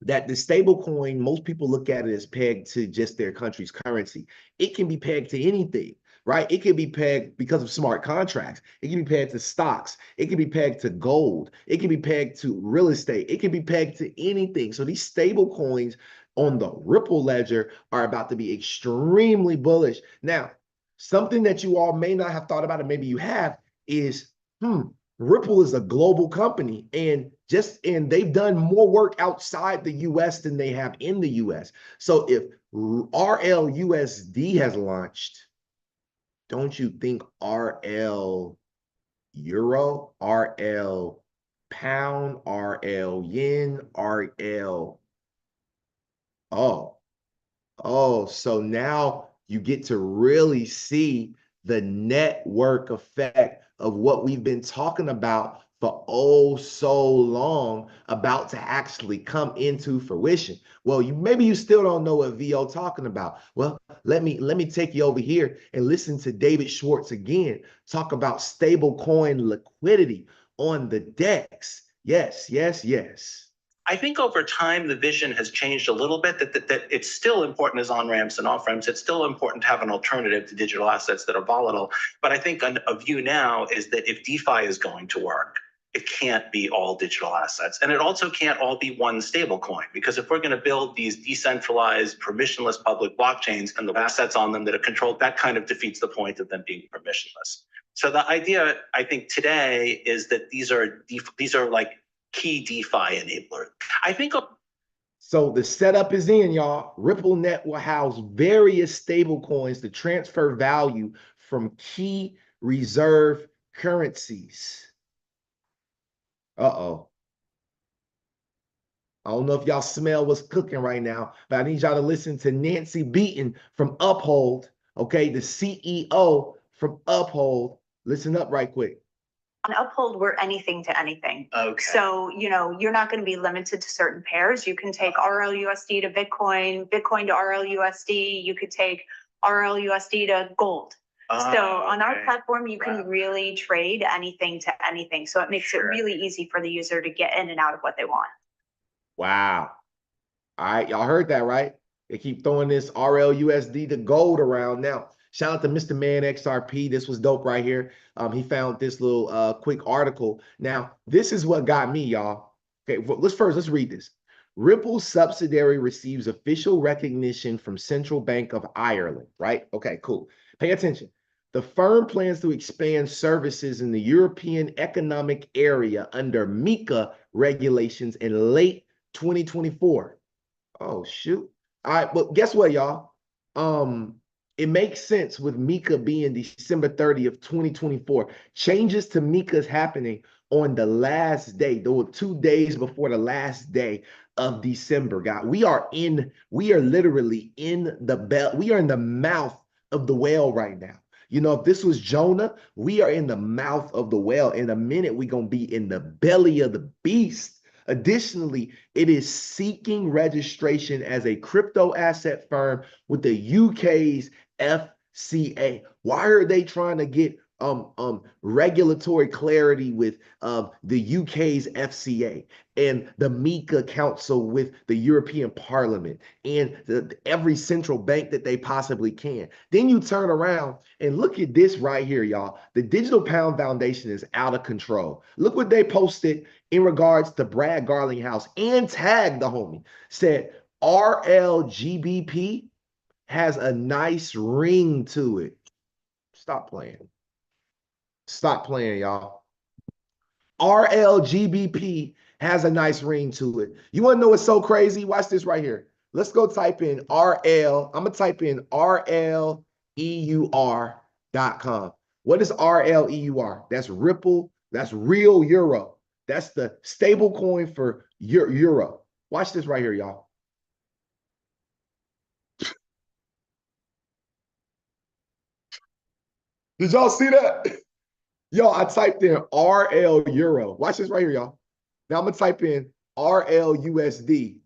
that the stable coin, most people look at it as pegged to just their country's currency. It can be pegged to anything, right? It can be pegged because of smart contracts. It can be pegged to stocks. It can be pegged to gold. It can be pegged to real estate. It can be pegged to anything. So these stable coins on the Ripple ledger are about to be extremely bullish. Now, something that you all may not have thought about, and maybe you have, is Ripple is a global company, and they've done more work outside the US than they have in the US. So if RLUSD has launched, don't you think RL Euro, RL Pound, RL Yen, RL so now you get to really see the network effect of what we've been talking about for oh so long about to actually come into fruition. Well, maybe you still don't know what VO talking about. Well, let me take you over here and listen to David Schwartz again talk about stable coin liquidity on the DEX. Yes, yes, yes. I think over time, the vision has changed a little bit, that it's still important as on-ramps and off-ramps. It's still important to have an alternative to digital assets that are volatile. But I think a view now is that if DeFi is going to work, it can't be all digital assets. And it also can't all be one stable coin, because if we're going to build these decentralized, permissionless public blockchains and the assets on them that are controlled, that kind of defeats the point of them being permissionless. So the idea, I think, today is that these are like key DeFi enabler. I think. So the setup is in, y'all. RippleNet will house various stable coins to transfer value from key reserve currencies. Uh-oh. I don't know if y'all smell what's cooking right now, but I need y'all to listen to Nancy Beaton from Uphold, okay? The CEO from Uphold. Listen up right quick. On Uphold, we're anything to anything. Okay. So, you're not going to be limited to certain pairs. You can take RLUSD to Bitcoin, Bitcoin to RLUSD. You could take RLUSD to gold. So on our platform, you can really trade anything to anything. So it makes it really easy for the user to get in and out of what they want. Wow. All right, y'all heard that, right? They keep throwing this RLUSD to gold around now. Shout out to Mr. Man XRP. This was dope right here. He found this little quick article. Now, this is what got me, y'all. Okay, let's read this. Ripple subsidiary receives official recognition from Central Bank of Ireland, right? Okay, cool. Pay attention. The firm plans to expand services in the European Economic Area under MiCA regulations in late 2024. Oh, shoot. All right, but guess what, y'all? It makes sense with MiCA being December 30th, 2024. Changes to MiCA's happening on the last day, 2 days before the last day of December, guys. We are literally in the mouth of the whale right now. If this was Jonah, we are in the mouth of the whale. In a minute, we're going to be in the belly of the beast. Additionally, it is seeking registration as a crypto asset firm with the UK's FCA. Why are they trying to get regulatory clarity with the UK's FCA and the MiCA Council with the European Parliament and every central bank that they possibly can? Then you turn around and look at this right here, y'all. The Digital Pound Foundation is out of control. Look what they posted in regards to Brad Garlinghouse and tagged the homie. Said RLGBP has a nice ring to it. Stop playing. Stop playing, y'all. RLGBP has a nice ring to it. You want to know what's so crazy? Watch this right here. Let's go type in RL. I'm going to type in RLEUR.com. What is RLEUR? That's Ripple. That's real euro. That's the stable coin for euro. Watch this right here, y'all. Did y'all see that? Yo, I typed in RL Euro. Watch this right here, y'all. Now I'm going to type in RLUSD.com,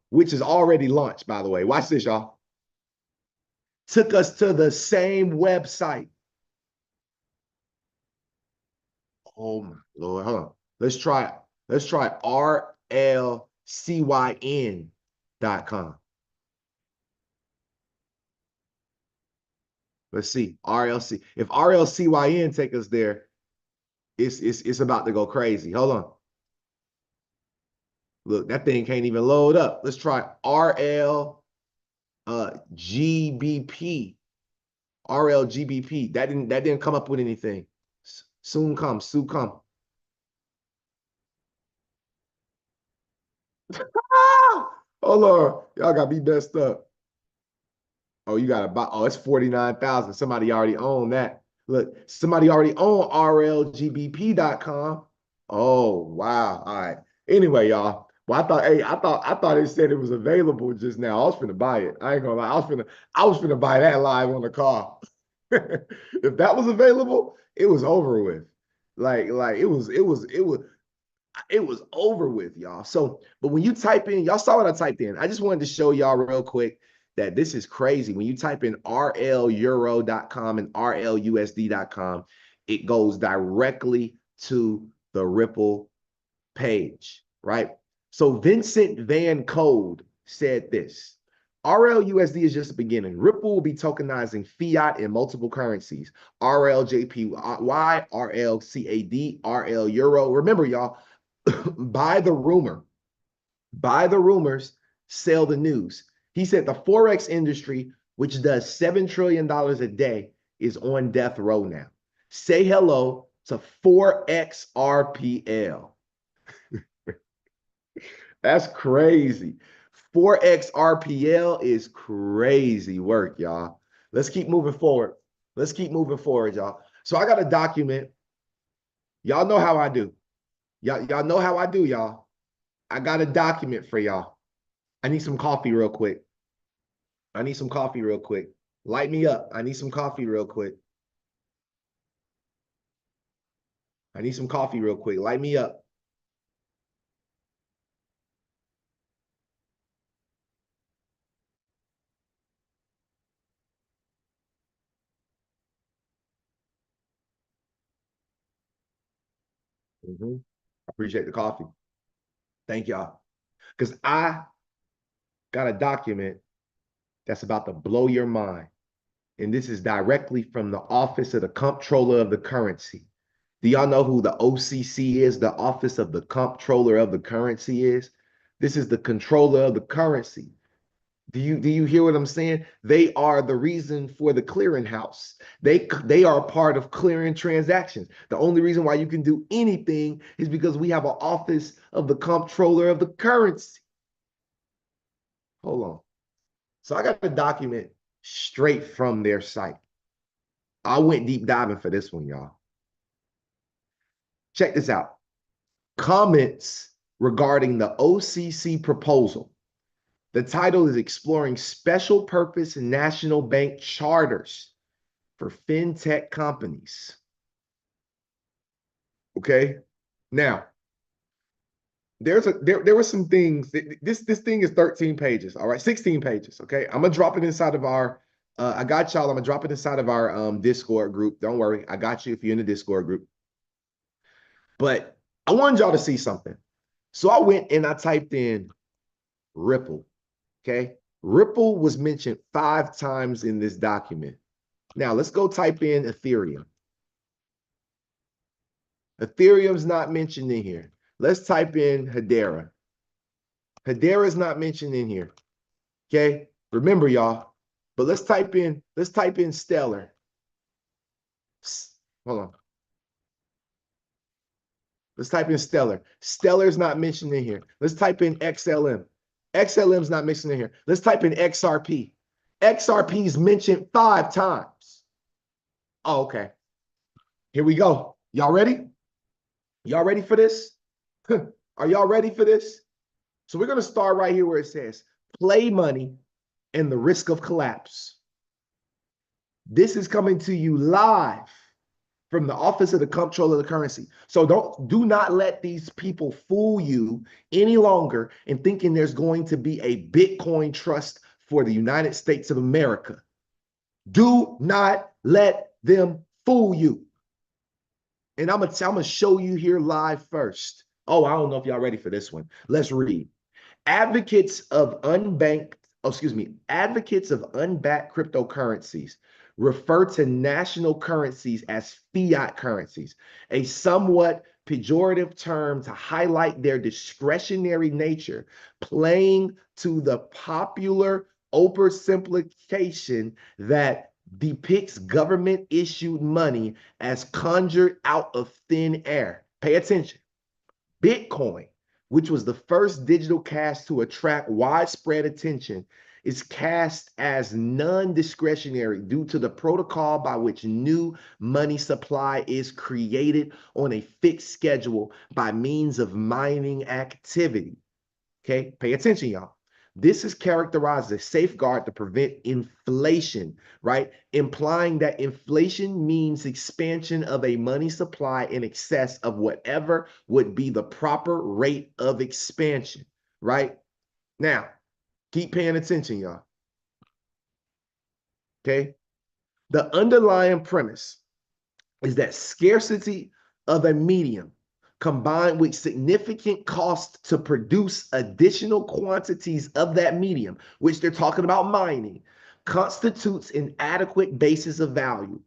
which is already launched, by the way. Watch this, y'all. Took us to the same website. Oh, my Lord. Hold on. Let's try RLCYN.com. Let's see. RLC. If RLCYN take us there, it's about to go crazy. Hold on. Look, that thing can't even load up. Let's try GBP. RLGBP. That didn't come up with anything. Soon come. Hold on. Y'all got me messed up. Oh, you got to buy. Oh, it's 49,000. Somebody already owned that. Look, somebody already owned RLGBP.com. Oh, wow. All right. Anyway, y'all. Well, I thought it said it was available just now. I was finna buy it. I ain't gonna lie. I was finna buy that live on the call. If that was available, it was over with. Like it was over with, y'all. So, but when you type in, y'all saw what I typed in. I just wanted to show y'all real quick that this is crazy. When you type in rleuro.com and rlusd.com, it goes directly to the Ripple page, right? So Vincent Van Code said this: RLUSD is just the beginning. Ripple will be tokenizing fiat in multiple currencies: RLJPY, RLCAD, RL Euro. Remember, y'all, buy the rumor, buy the rumors, sell the news. He said the Forex industry, which does $7 trillion a day, is on death row now. Say hello to ForexRPL. That's crazy. ForexRPL is crazy work, y'all. Let's keep moving forward. Let's keep moving forward, y'all. So I got a document. Y'all know how I do. Y'all know how I do, y'all. I got a document for y'all. I need some coffee real quick. I need some coffee real quick. Light me up. I need some coffee real quick. I need some coffee real quick. Light me up. I appreciate the coffee. Thank y'all. Because I got a document that's about to blow your mind. And this is directly from the Office of the Comptroller of the Currency. Do y'all know who the OCC is, the Office of the Comptroller of the Currency is? This is the controller of the currency. Do you hear what I'm saying? They are the reason for the clearinghouse. They are a part of clearing transactions. The only reason why you can do anything is because we have an Office of the Comptroller of the Currency. Hold on. So I got a document straight from their site. I went deep diving for this one, y'all. Check this out. Comments regarding the OCC proposal. The title is Exploring Special Purpose National Bank Charters for FinTech Companies. Okay. Now, there were some things. This thing is 13 pages. All right, 16 pages. Okay. I'm gonna drop it inside of our I got y'all. I'm gonna drop it inside of our Discord group. Don't worry, I got you if you're in the Discord group. But I wanted y'all to see something. So I went and I typed in Ripple. Okay. Ripple was mentioned 5 times in this document. Now let's go type in Ethereum. Ethereum's not mentioned in here. Let's type in Hedera. Hedera is not mentioned in here. Okay. Remember, y'all. But let's type in Stellar. Hold on. Let's type in Stellar. Stellar's not mentioned in here. Let's type in XLM. XLM's not mentioned in here. Let's type in XRP. XRP is mentioned 5 times. Oh, okay. Here we go. Y'all ready? Y'all ready for this? Are y'all ready for this? So we're going to start right here where it says play money and the risk of collapse. This is coming to you live from the Office of the Comptroller of the Currency. So do not let these people fool you any longer in thinking there's going to be a Bitcoin trust for the United States of America. Do not let them fool you. And I'm gonna show you here live first. Oh, I don't know if y'all ready for this one. Let's read. Advocates of unbanked cryptocurrencies refer to national currencies as fiat currencies, a somewhat pejorative term to highlight their discretionary nature, playing to the popular oversimplification that depicts government-issued money as conjured out of thin air. Pay attention. Bitcoin, which was the first digital cash to attract widespread attention, is cast as non-discretionary due to the protocol by which new money supply is created on a fixed schedule by means of mining activity. Okay, pay attention, y'all. This is characterized as a safeguard to prevent inflation, right? Implying that inflation means expansion of a money supply in excess of whatever would be the proper rate of expansion, right? Now, keep paying attention, y'all. Okay. The underlying premise is that scarcity of a medium combined with significant cost to produce additional quantities of that medium, which they're talking about mining, constitutes an adequate basis of value.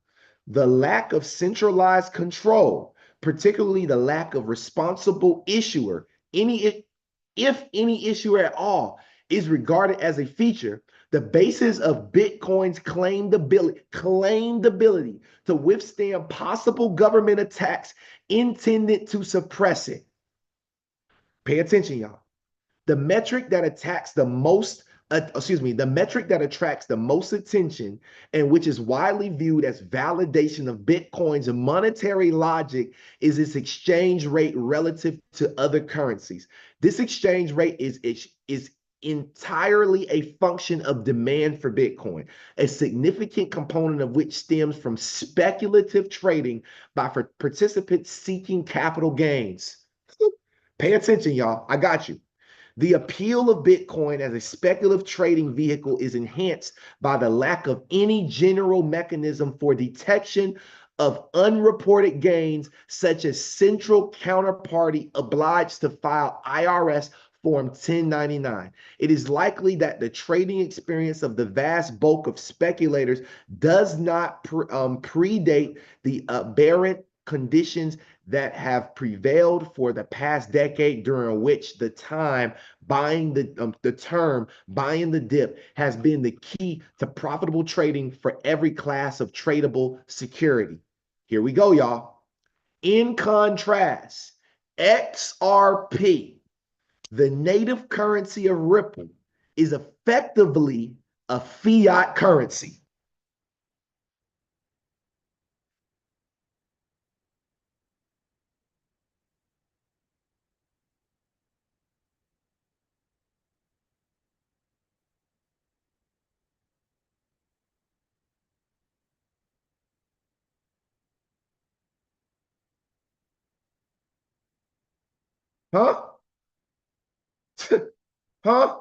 The lack of centralized control, particularly the lack of responsible issuer, if any issuer at all, is regarded as a feature, the basis of Bitcoin's claimed ability to withstand possible government attacks intended to suppress it. Pay attention, y'all. The metric that attacks the most, the metric that attracts the most attention and which is widely viewed as validation of Bitcoin's monetary logic is its exchange rate relative to other currencies. This exchange rate is entirely a function of demand for Bitcoin, a significant component of which stems from speculative trading by participants seeking capital gains. Pay attention, y'all. I got you. The appeal of Bitcoin as a speculative trading vehicle is enhanced by the lack of any general mechanism for detection of unreported gains, such as central counterparty obliged to file IRS Form 1099. It is likely that the trading experience of the vast bulk of speculators does not predate the aberrant conditions that have prevailed for the past decade, during which the term buying the dip has been the key to profitable trading for every class of tradable security. Here we go, y'all. In contrast, XRP, the native currency of Ripple, is effectively a fiat currency. Huh? Huh?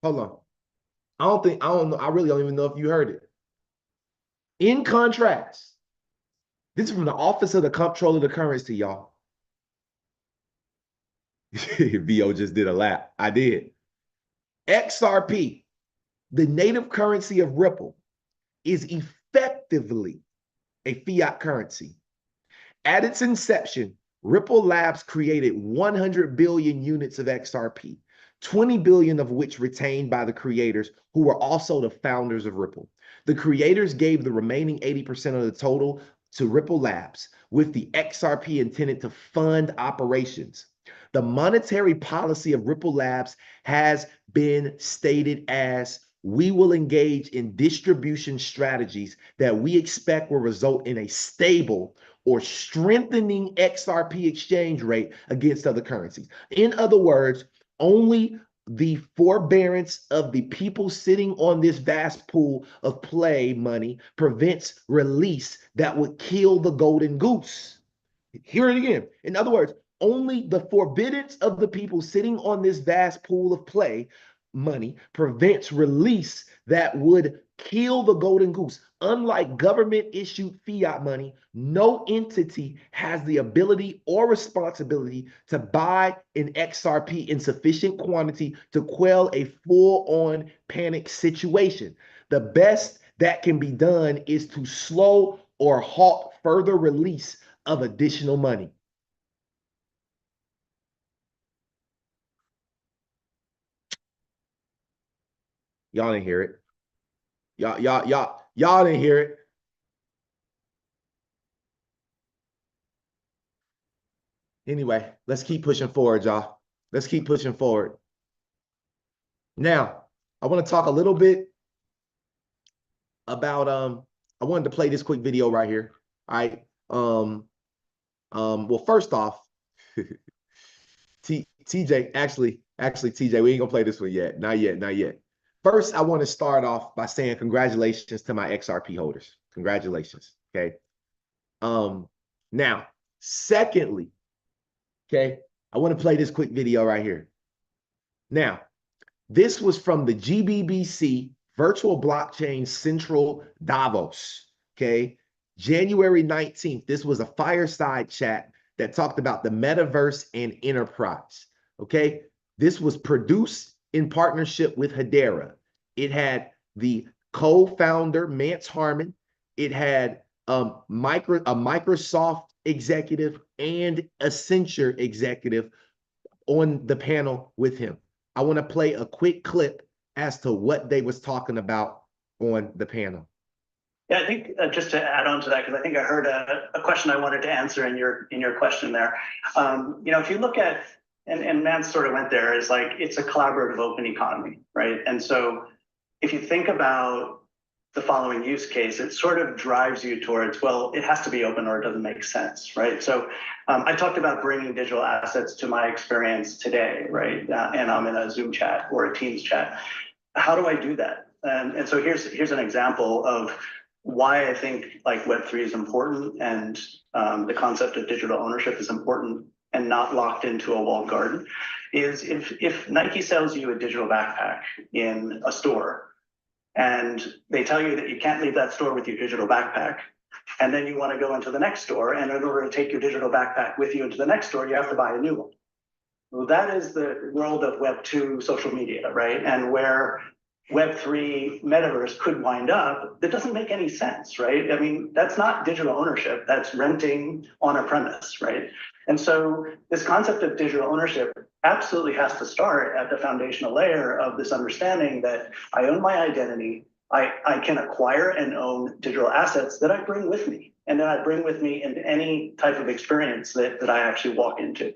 Hold on. I don't know. I really don't even know if you heard it. In contrast, this is from the Office of the Comptroller of the Currency, y'all. VO just did a lap. I did. XRP, the native currency of Ripple, is effectively a fiat currency. At its inception, Ripple Labs created 100 billion units of XRP, 20 billion of which retained by the creators, who were also the founders of Ripple. The creators gave the remaining 80% of the total to Ripple Labs, with the XRP intended to fund operations. The monetary policy of Ripple Labs has been stated as: we will engage in distribution strategies that we expect will result in a stable or strengthening XRP exchange rate against other currencies. In other words, only the forbearance of the people sitting on this vast pool of play money prevents release that would kill the golden goose. Hear it again. In other words, only the forbiddance of the people sitting on this vast pool of play money prevents release that would kill the golden goose. Unlike government issued fiat money, no entity has the ability or responsibility to buy an XRP in sufficient quantity to quell a full-on panic situation. The best that can be done is to slow or halt further release of additional money. Y'all didn't hear it. Y'all didn't hear it. Anyway, let's keep pushing forward, y'all. Let's keep pushing forward. Now, I want to talk a little bit about I wanted to play this quick video right here. All right. Well, first off, TJ, actually, TJ, we ain't gonna play this one yet. Not yet. First, I want to start off by saying congratulations to my XRP holders. Congratulations. Okay. Now, secondly, okay, I want to play this quick video right here. Now, this was from the GBBC Virtual Blockchain Central Davos, okay? January 19th, this was a fireside chat that talked about the metaverse and enterprise, okay? This was produced in partnership with Hedera. It had the co-founder, Mance Harmon. It had a Microsoft executive and a Accenture executive on the panel with him. I want to play a quick clip as to what they was talking about on the panel. Yeah, I think just to add on to that, because I think I heard a question I wanted to answer in your question there. If you look at, and Matt sort of went there, is like it's a collaborative open economy, right? And so if you think about the following use case, it sort of drives you towards, well, it has to be open or it doesn't make sense, right? So I talked about bringing digital assets to my experience today, right? And I'm in a Zoom chat or a Teams chat. How do I do that? And so here's an example of why I think like Web3 is important and the concept of digital ownership is important and not locked into a walled garden, is if Nike sells you a digital backpack in a store, and they tell you that you can't leave that store with your digital backpack, and then you want to go into the next store, and in order to take your digital backpack with you into the next store, you have to buy a new one. Well, that is the world of Web2 social media, right? And where Web3 metaverse could wind up, that doesn't make any sense, right? I mean, that's not digital ownership, that's renting on a premise, right? And so this concept of digital ownership absolutely has to start at the foundational layer of this understanding that I own my identity, I can acquire and own digital assets that I bring with me, and then I bring with me into any type of experience that I actually walk into.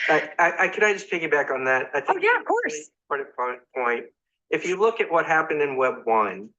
Can I just piggyback on that? I think yeah, of course. Point. If you look at what happened in Web 1,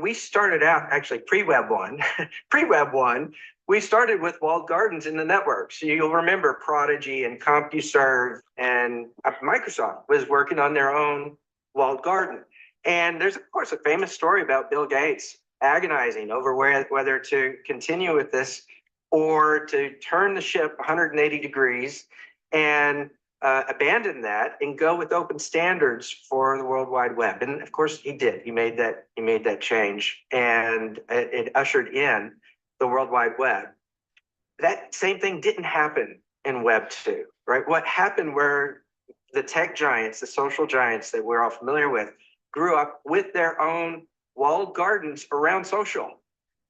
we started out actually pre-Web 1, we started with walled gardens in the network. So you'll remember Prodigy and CompuServe and Microsoft was working on their own walled garden. And there's, of course, a famous story about Bill Gates agonizing over whether to continue with this or to turn the ship 180 degrees and abandon that and go with open standards for the World Wide Web. And of course he did. He made that change, and it ushered in the World Wide Web. That same thing didn't happen in Web 2, right? What happened were the tech giants, the social giants that we're all familiar with, grew up with their own walled gardens around social,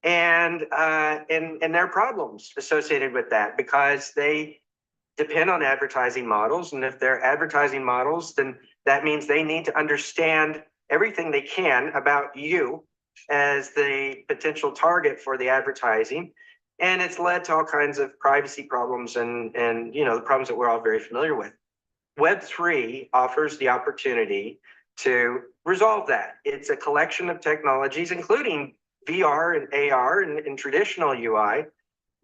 and their problems associated with that, because they depend on advertising models. And if they're advertising models, then that means they need to understand everything they can about you as the potential target for the advertising. And it's led to all kinds of privacy problems and the problems that we're all very familiar with. Web3 offers the opportunity to resolve that. It's a collection of technologies, including VR and AR and traditional UI,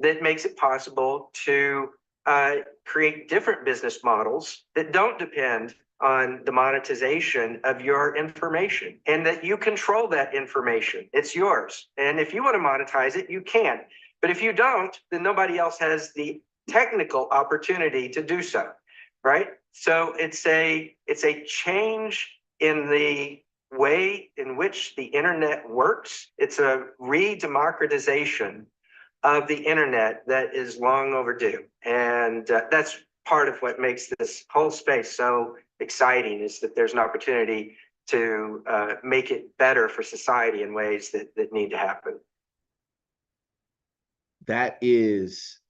that makes it possible to create different business models that don't depend on the monetization of your information, and that you control that information. It's yours. And if you want to monetize it, you can. But if you don't, then nobody else has the technical opportunity to do so, right? So it's a change in the way in which the internet works. It's a re-democratization of the internet that is long overdue. And that's part of what makes this whole space so exciting, is that there's an opportunity to make it better for society in ways that need to happen. That is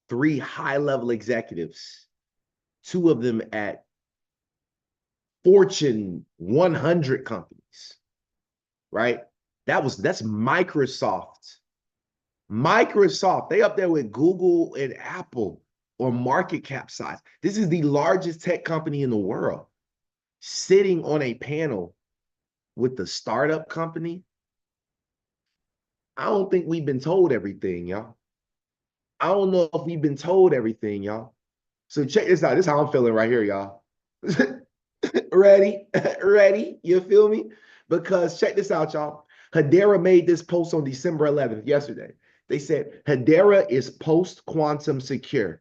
3 high-level executives, 2 of them at Fortune 100 companies, right? That's Microsoft. Microsoft, they up there with Google and Apple or market cap size. This is the largest tech company in the world, sitting on a panel with the startup company. I don't think we've been told everything, y'all. I don't know if we've been told everything, y'all. So check this out. This is how I'm feeling right here, y'all. Ready? Ready? You feel me? Because check this out, y'all. Hedera made this post on December 11th, yesterday. They said, Hedera is post-quantum secure.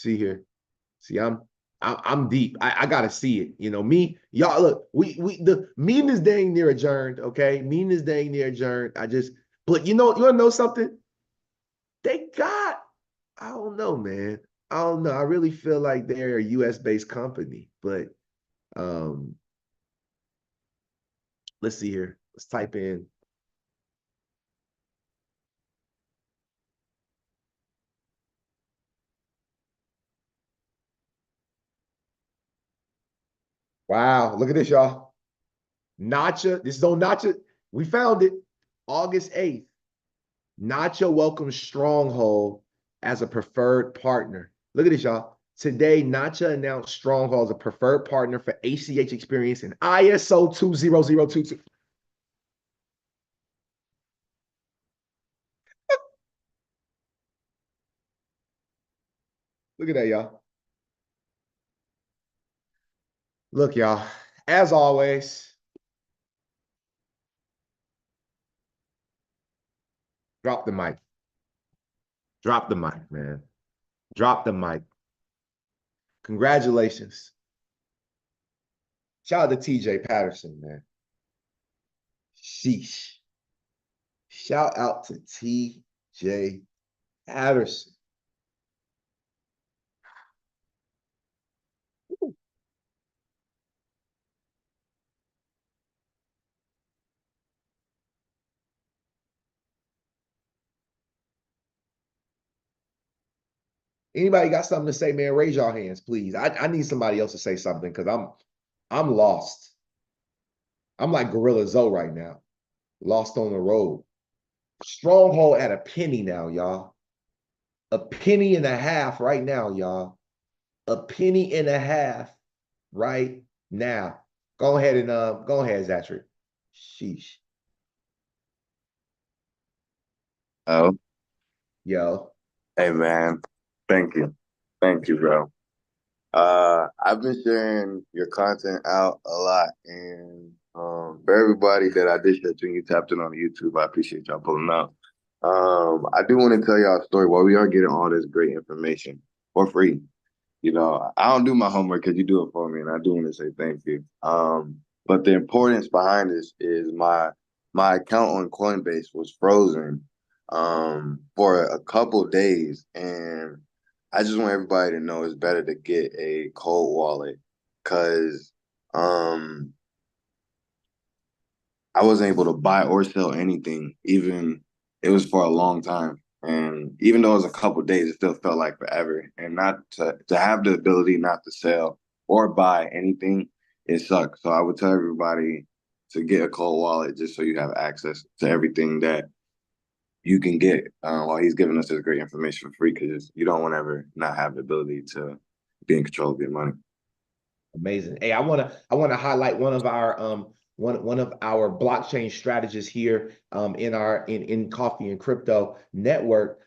See here. See, I'm deep. I gotta see it. You know, me, y'all look, the meeting is dang near adjourned. Okay. Meeting is dang near adjourned. But you wanna know something? They got, I don't know, man. I don't know. I really feel like they're a US based company, but um, let's see here. Let's type in. Wow, look at this, y'all. Nacha, this is on Nacha. We found it August 8th. Nacha welcomes Stronghold as a preferred partner. Look at this, y'all. Today, Nacha announced Stronghold as a preferred partner for ACH experience in ISO 20022. Look at that, y'all. Look, y'all, as always, drop the mic. Drop the mic, man. Drop the mic. Congratulations. Shout out to TJ Patterson, man. Sheesh. Shout out to TJ Patterson. Anybody got something to say, man? Raise your hands, please. I need somebody else to say something because I'm lost. I'm like Gorilla Zoe right now, lost on the road. Stronghold at a penny now, y'all. A penny and a half right now, y'all. A penny and a half right now. Go ahead, Zachary. Sheesh. Oh, Yo. hey man. Thank you. Thank you, bro. I've been sharing your content out a lot, and for everybody that I did share to and you tapped in on YouTube, I appreciate y'all pulling up. I do want to tell y'all a story. While we are getting all this great information for free, I don't do my homework because you do it for me, and I do want to say thank you. But the importance behind this is my account on Coinbase was frozen for a couple days, and I just want everybody to know it's better to get a cold wallet because I wasn't able to buy or sell anything. Even it was for a long time, and even though it was a couple days, it still felt like forever. And not to have the ability not to sell or buy anything, it sucks. So I would tell everybody to get a cold wallet just so you have access to everything that you can get while he's giving us this great information for free, because you don't want to ever not have the ability to be in control of your money. Amazing. Hey, I wanna highlight one of our blockchain strategists here in Coffee and Crypto Network.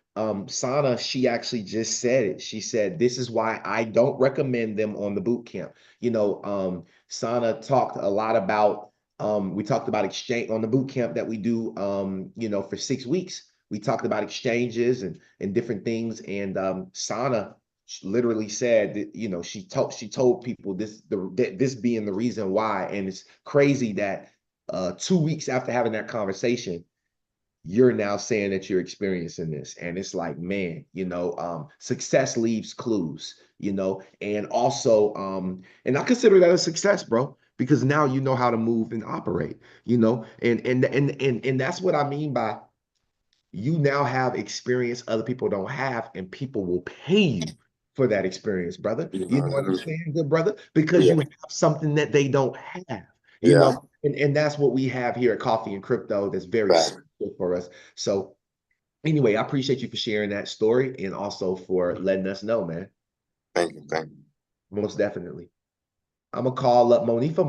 Sana, she actually just said it. She said, "This is why I don't recommend them on the boot camp." Sana talked a lot about we talked about exchange on the boot camp that we do for 6 weeks. We talked about exchanges and different things. And Sana literally said that she told people this being the reason why. And it's crazy that 2 weeks after having that conversation, you're now saying that you're experiencing this. And it's like, man, success leaves clues, and also and I consider that a success, bro, because now you know how to move and operate, and that's what I mean by you now have experience other people don't have, and people will pay you for that experience, brother. You know what I'm saying, good brother? Because Yeah. you have something that they don't have, Yeah. and that's what we have here at Coffee and Crypto that's very Right. special for us. So anyway, I appreciate you for sharing that story and also for letting us know, man. Thank you. Thank you. Most definitely. I'm gonna call up Monifa.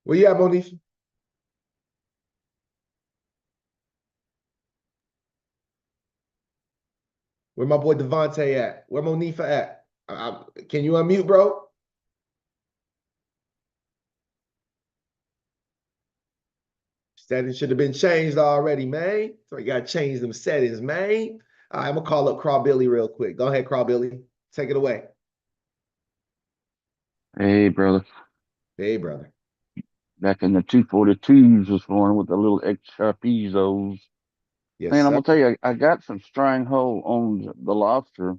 Where you at, Monifa? Where my boy Devontae at? Where Monifa at? Can you unmute, bro? Settings should have been changed already, man. So you gotta change them settings, man. All right, I'm gonna call up Craw Billy real quick. Go ahead, Craw Billy. Take it away. Hey, brother. Hey, brother. Back in the 242s this morning with the little XRPs. Yes, Man, I'm sir. gonna tell you, I got some stranglehold on the lobster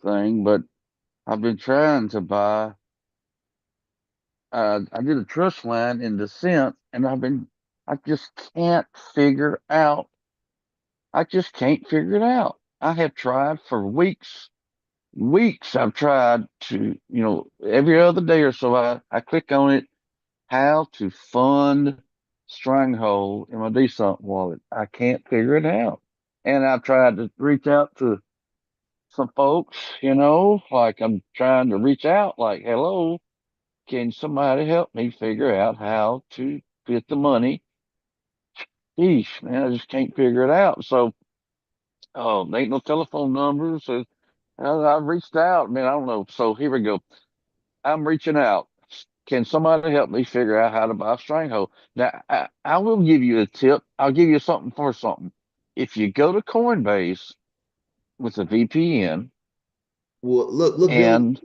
thing, but I've been trying to buy. I did a trust line in Descent, and I just can't figure out. I just can't figure it out. I have tried for weeks. Weeks I've tried to, every other day or so I click on it, how to fund Stranglehold in my decent wallet. I can't figure it out. And I've tried to reach out to some folks, like I'm trying to reach out, like, hello, can somebody help me figure out how to get the money? Geesh, man, I just can't figure it out. So, oh, there ain't no telephone numbers. So I've reached out, man. I don't know. So here we go. I'm reaching out. Can somebody help me figure out how to buy a Stranglehold? Now, I will give you a tip. I'll give you something for something. If you go to Coinbase with a VPN Well, look, Billy. and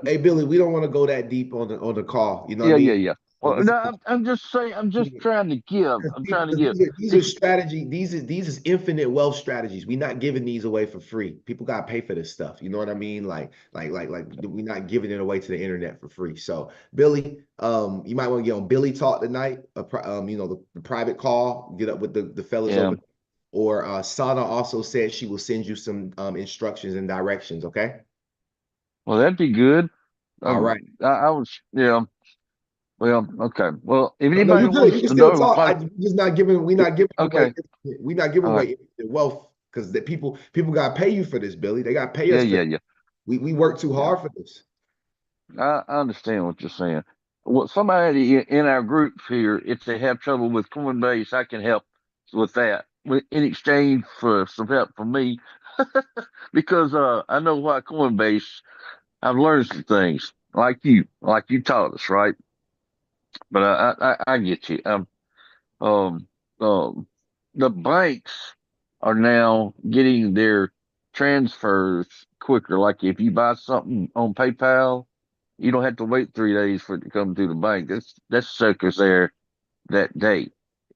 Hey, Billy, we don't want to go that deep on the call. You know what I yeah, yeah, mean? yeah. So Well, this no, I'm just saying. I'm just trying to give. I'm trying to give. these are If strategy. These is infinite wealth strategies. We're not giving these away for free. People got to pay for this stuff. You know what I mean? Like we're not giving it away to the internet for free. So, Billy, you might want to get on Billy Talk tonight. The private call. Get up with the fellas yeah, over. Or Sana also said she will send you some instructions and directions. Okay. well, that'd be good. All right. I was, yeah. Well, okay. Well, if No, anybody you're good. You wants can to still know, talk. like, We're not giving away. okay, We're not giving all right, away the wealth because the people got to pay you for this, Billy. They got to pay yeah, us for. yeah, yeah, We work too yeah. hard for this. I understand what you're saying. Well, somebody in our group here, if they have trouble with Coinbase, I can help with that in exchange for some help from me because I know why Coinbase. I've learned some things like you taught us, right? But I get you. Um, um, the banks are now getting their transfers quicker. Like if you buy something on PayPal, you don't have to wait 3 days for it to come through the bank. That's suckers there that day.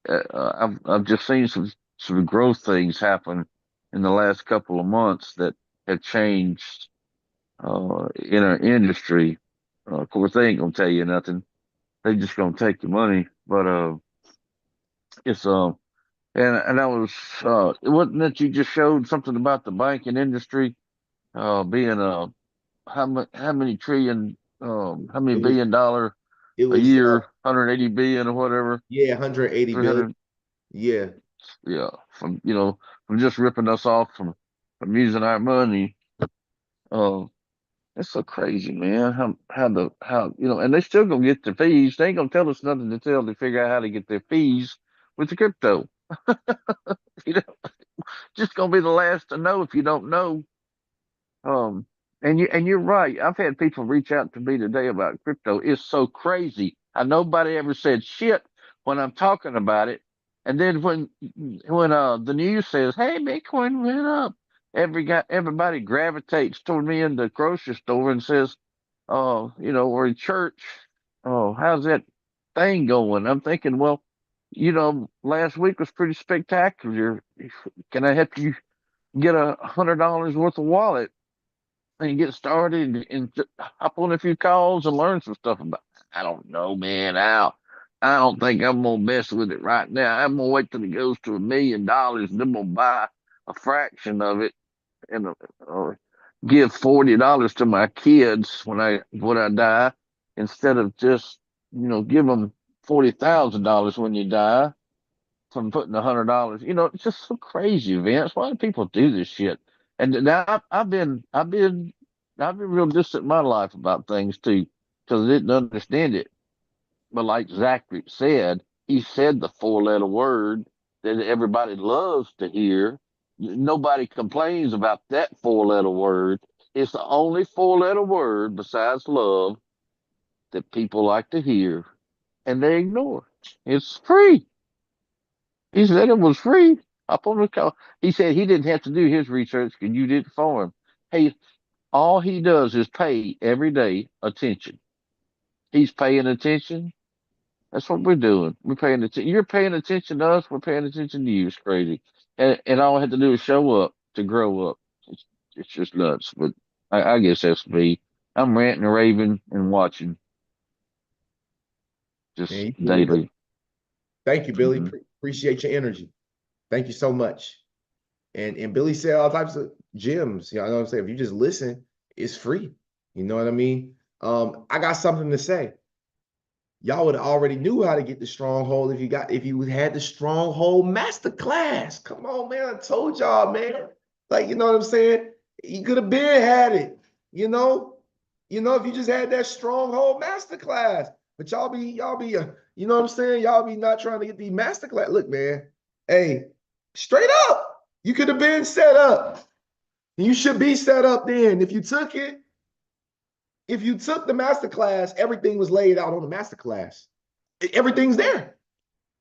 I've just seen some growth things happen in the last couple of months that have changed in our industry. Of course, they ain't gonna tell you nothing. They just gonna take your money. But it's and I was it wasn't that you just showed something about the banking industry being how many trillion how many It was $1 billion it a was year, 180 billion or whatever, 180 billion. 300, Yeah. yeah, from just ripping us off from using our money. Uh, It's so crazy, man. How and they still gonna get their fees. They ain't gonna tell us nothing until they figure out how to get their fees with the crypto. You know, just gonna be the last to know if you don't know. Um, and you're right. I've had people reach out to me today about crypto. It's so crazy. Nobody ever said shit when I'm talking about it, and then when the news says, "Hey, Bitcoin went up," everybody gravitates toward me in the grocery store and says, "Oh, or in church, oh, how's that thing going?" I'm thinking, well, last week was pretty spectacular. Can I help you get $100 worth of wallet and get started and hop on a few calls and learn some stuff about it? I don't know, man. I don't think I'm gonna mess with it right now. I'm gonna wait till it goes to $1 million, and then I'm gonna buy a fraction of it and give $40 to my kids when I die, instead of just give them $40,000 when you die from putting $100. It's just so crazy, Vince. Why do people do this shit? And now I've been real distant in my life about things too, because I didn't understand it. But like Zachary said, he said the four-letter word that everybody loves to hear. Nobody complains about that four-letter word. It's the only four-letter word besides love that people like to hear. and they ignore it. It's free. He said it was free. Up on the call. He said he didn't have to do his research because you did it for him. Hey, all he does is pay every day attention. He's paying attention. That's what we're doing. We're paying attention. You're paying attention to us. We're paying attention to you. It's crazy. And all I have to do is show up to grow up. It's just nuts. But I guess that's me. I'm ranting and raving and watching just Man, daily. thank you, Billy. Hmm. Appreciate your energy. Thank you so much. And Billy said all types of gems. You know what I'm saying? If you just listen, it's free. You know what I mean? I got something to say. Y'all would have already knew how to get the stronghold if you had the stronghold master class. Come on, man. I told y'all, man. Like, you know what I'm saying? You could have been had it, you know? If you just had that stronghold master class. But you know what I'm saying? Y'all be not trying to get the master class. Look, man. Hey, straight up. You could have been set up. You should be set up then. If you took the master class, everything was laid out on the master class. Everything's there.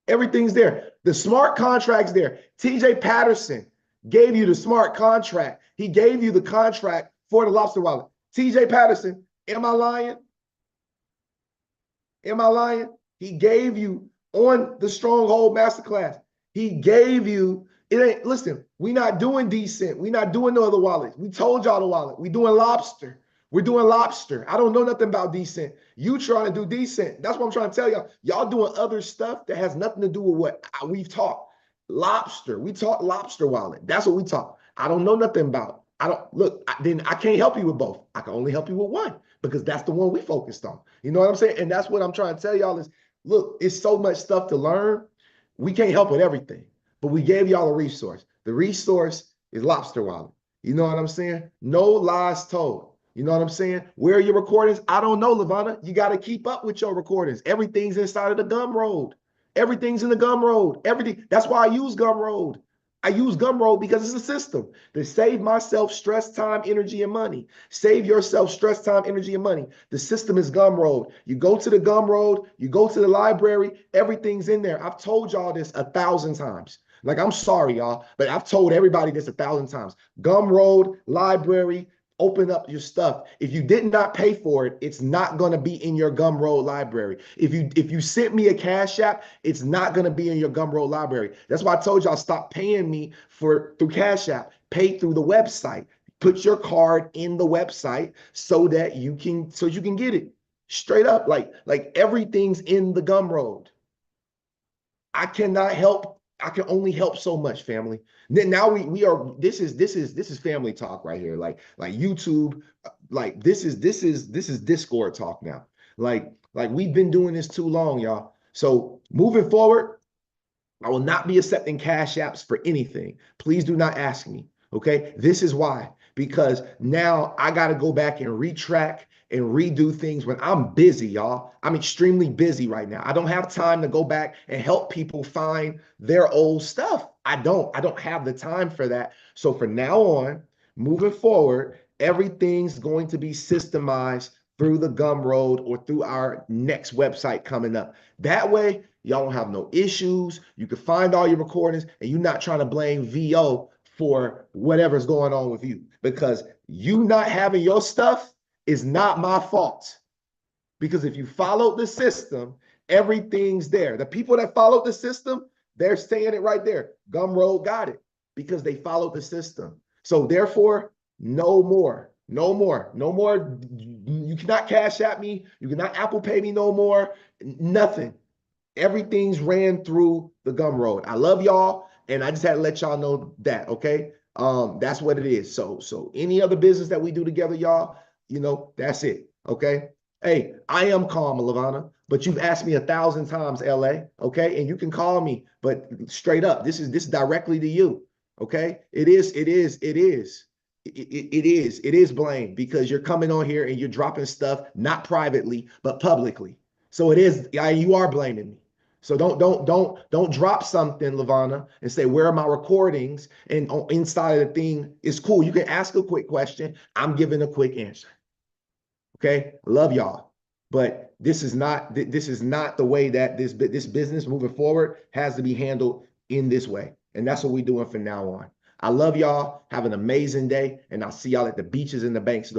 Everything's there. The smart contract's there. TJ Patterson gave you the smart contract. He gave you the contract for the lobster wallet. TJ Patterson, am I lying? Am I lying? He gave you on the Stronghold Masterclass. He gave you, it ain't, listen, we not doing decent. We not doing no other wallets. We told y'all the wallet. We doing lobster. We're doing lobster. I don't know nothing about decent. You trying to do decent. That's what I'm trying to tell y'all. Y'all doing other stuff that has nothing to do with what we've taught. Lobster. We taught lobster wallet. That's what we taught. I don't know nothing about. I don't look, then I can't help you with both. I can only help you with one because that's the one we focused on. You know what I'm saying? And that's what I'm trying to tell y'all is, look, it's so much stuff to learn. We can't help with everything, but we gave y'all a resource. The resource is Lobster Wallet. You know what I'm saying? No lies told. You know what I'm saying? Where are your recordings? I don't know, Lavana. You got to keep up with your recordings. Everything's inside of the Gumroad. Everything's in the Gumroad. Everything. That's why I use Gumroad. I use Gumroad because it's a system to save myself stress, time, energy, and money. Save yourself stress, time, energy, and money. The system is Gumroad. You go to the Gumroad, you go to the library, everything's in there. I've told y'all this 1,000 times. Like, I'm sorry, y'all, but I've told everybody this 1,000 times. Gumroad, library, open up your stuff. If you did not pay for it, it's not going to be in your Gumroad library. If you sent me a Cash App, it's not going to be in your Gumroad library. That's why I told y'all stop paying me through Cash App. Pay through the website. Put your card in the website so that you can get it. Straight up, like everything's in the Gumroad. I cannot help. I can only help so much, family. Then now we are. This is family talk right here. Like YouTube. Like this is Discord talk now. Like we've been doing this too long, y'all. So moving forward, I will not be accepting Cash Apps for anything. Please do not ask me. Okay. This is why. Because now I got to go back and retrack and redo things when I'm busy, y'all. I'm extremely busy right now. I don't have time to go back and help people find their old stuff. I don't have the time for that. So from now on, moving forward, everything's going to be systemized through the Gumroad or through our next website coming up. That way, y'all don't have no issues. You can find all your recordings and you're not trying to blame VO for whatever's going on with you, because you not having your stuff is not my fault. Because if you followed the system, everything's there. The people that followed the system, they're saying it right there. Gumroad got it because they followed the system. So therefore, no more. You cannot Cash App me. You cannot Apple Pay me no more. Nothing. Everything's ran through the Gumroad. I love y'all, and I just had to let y'all know that, okay? That's what it is. So any other business that we do together, y'all, that's it, okay? Hey, I am calm, Lavana, but you've asked me 1,000 times, LA, okay? And you can call me, but straight up, this is directly to you, okay? It is blame, because you're coming on here and you're dropping stuff, not privately, but publicly. So it is, you are blaming me. So don't drop something, Lavana, and say, where are my recordings? And inside of the thing is cool. You can ask a quick question. I'm giving a quick answer. Okay. Love y'all. but this is not the way that this business moving forward has to be handled in this way. And that's what we're doing from now on. I love y'all. Have an amazing day, and I'll see y'all at the beaches and the banks.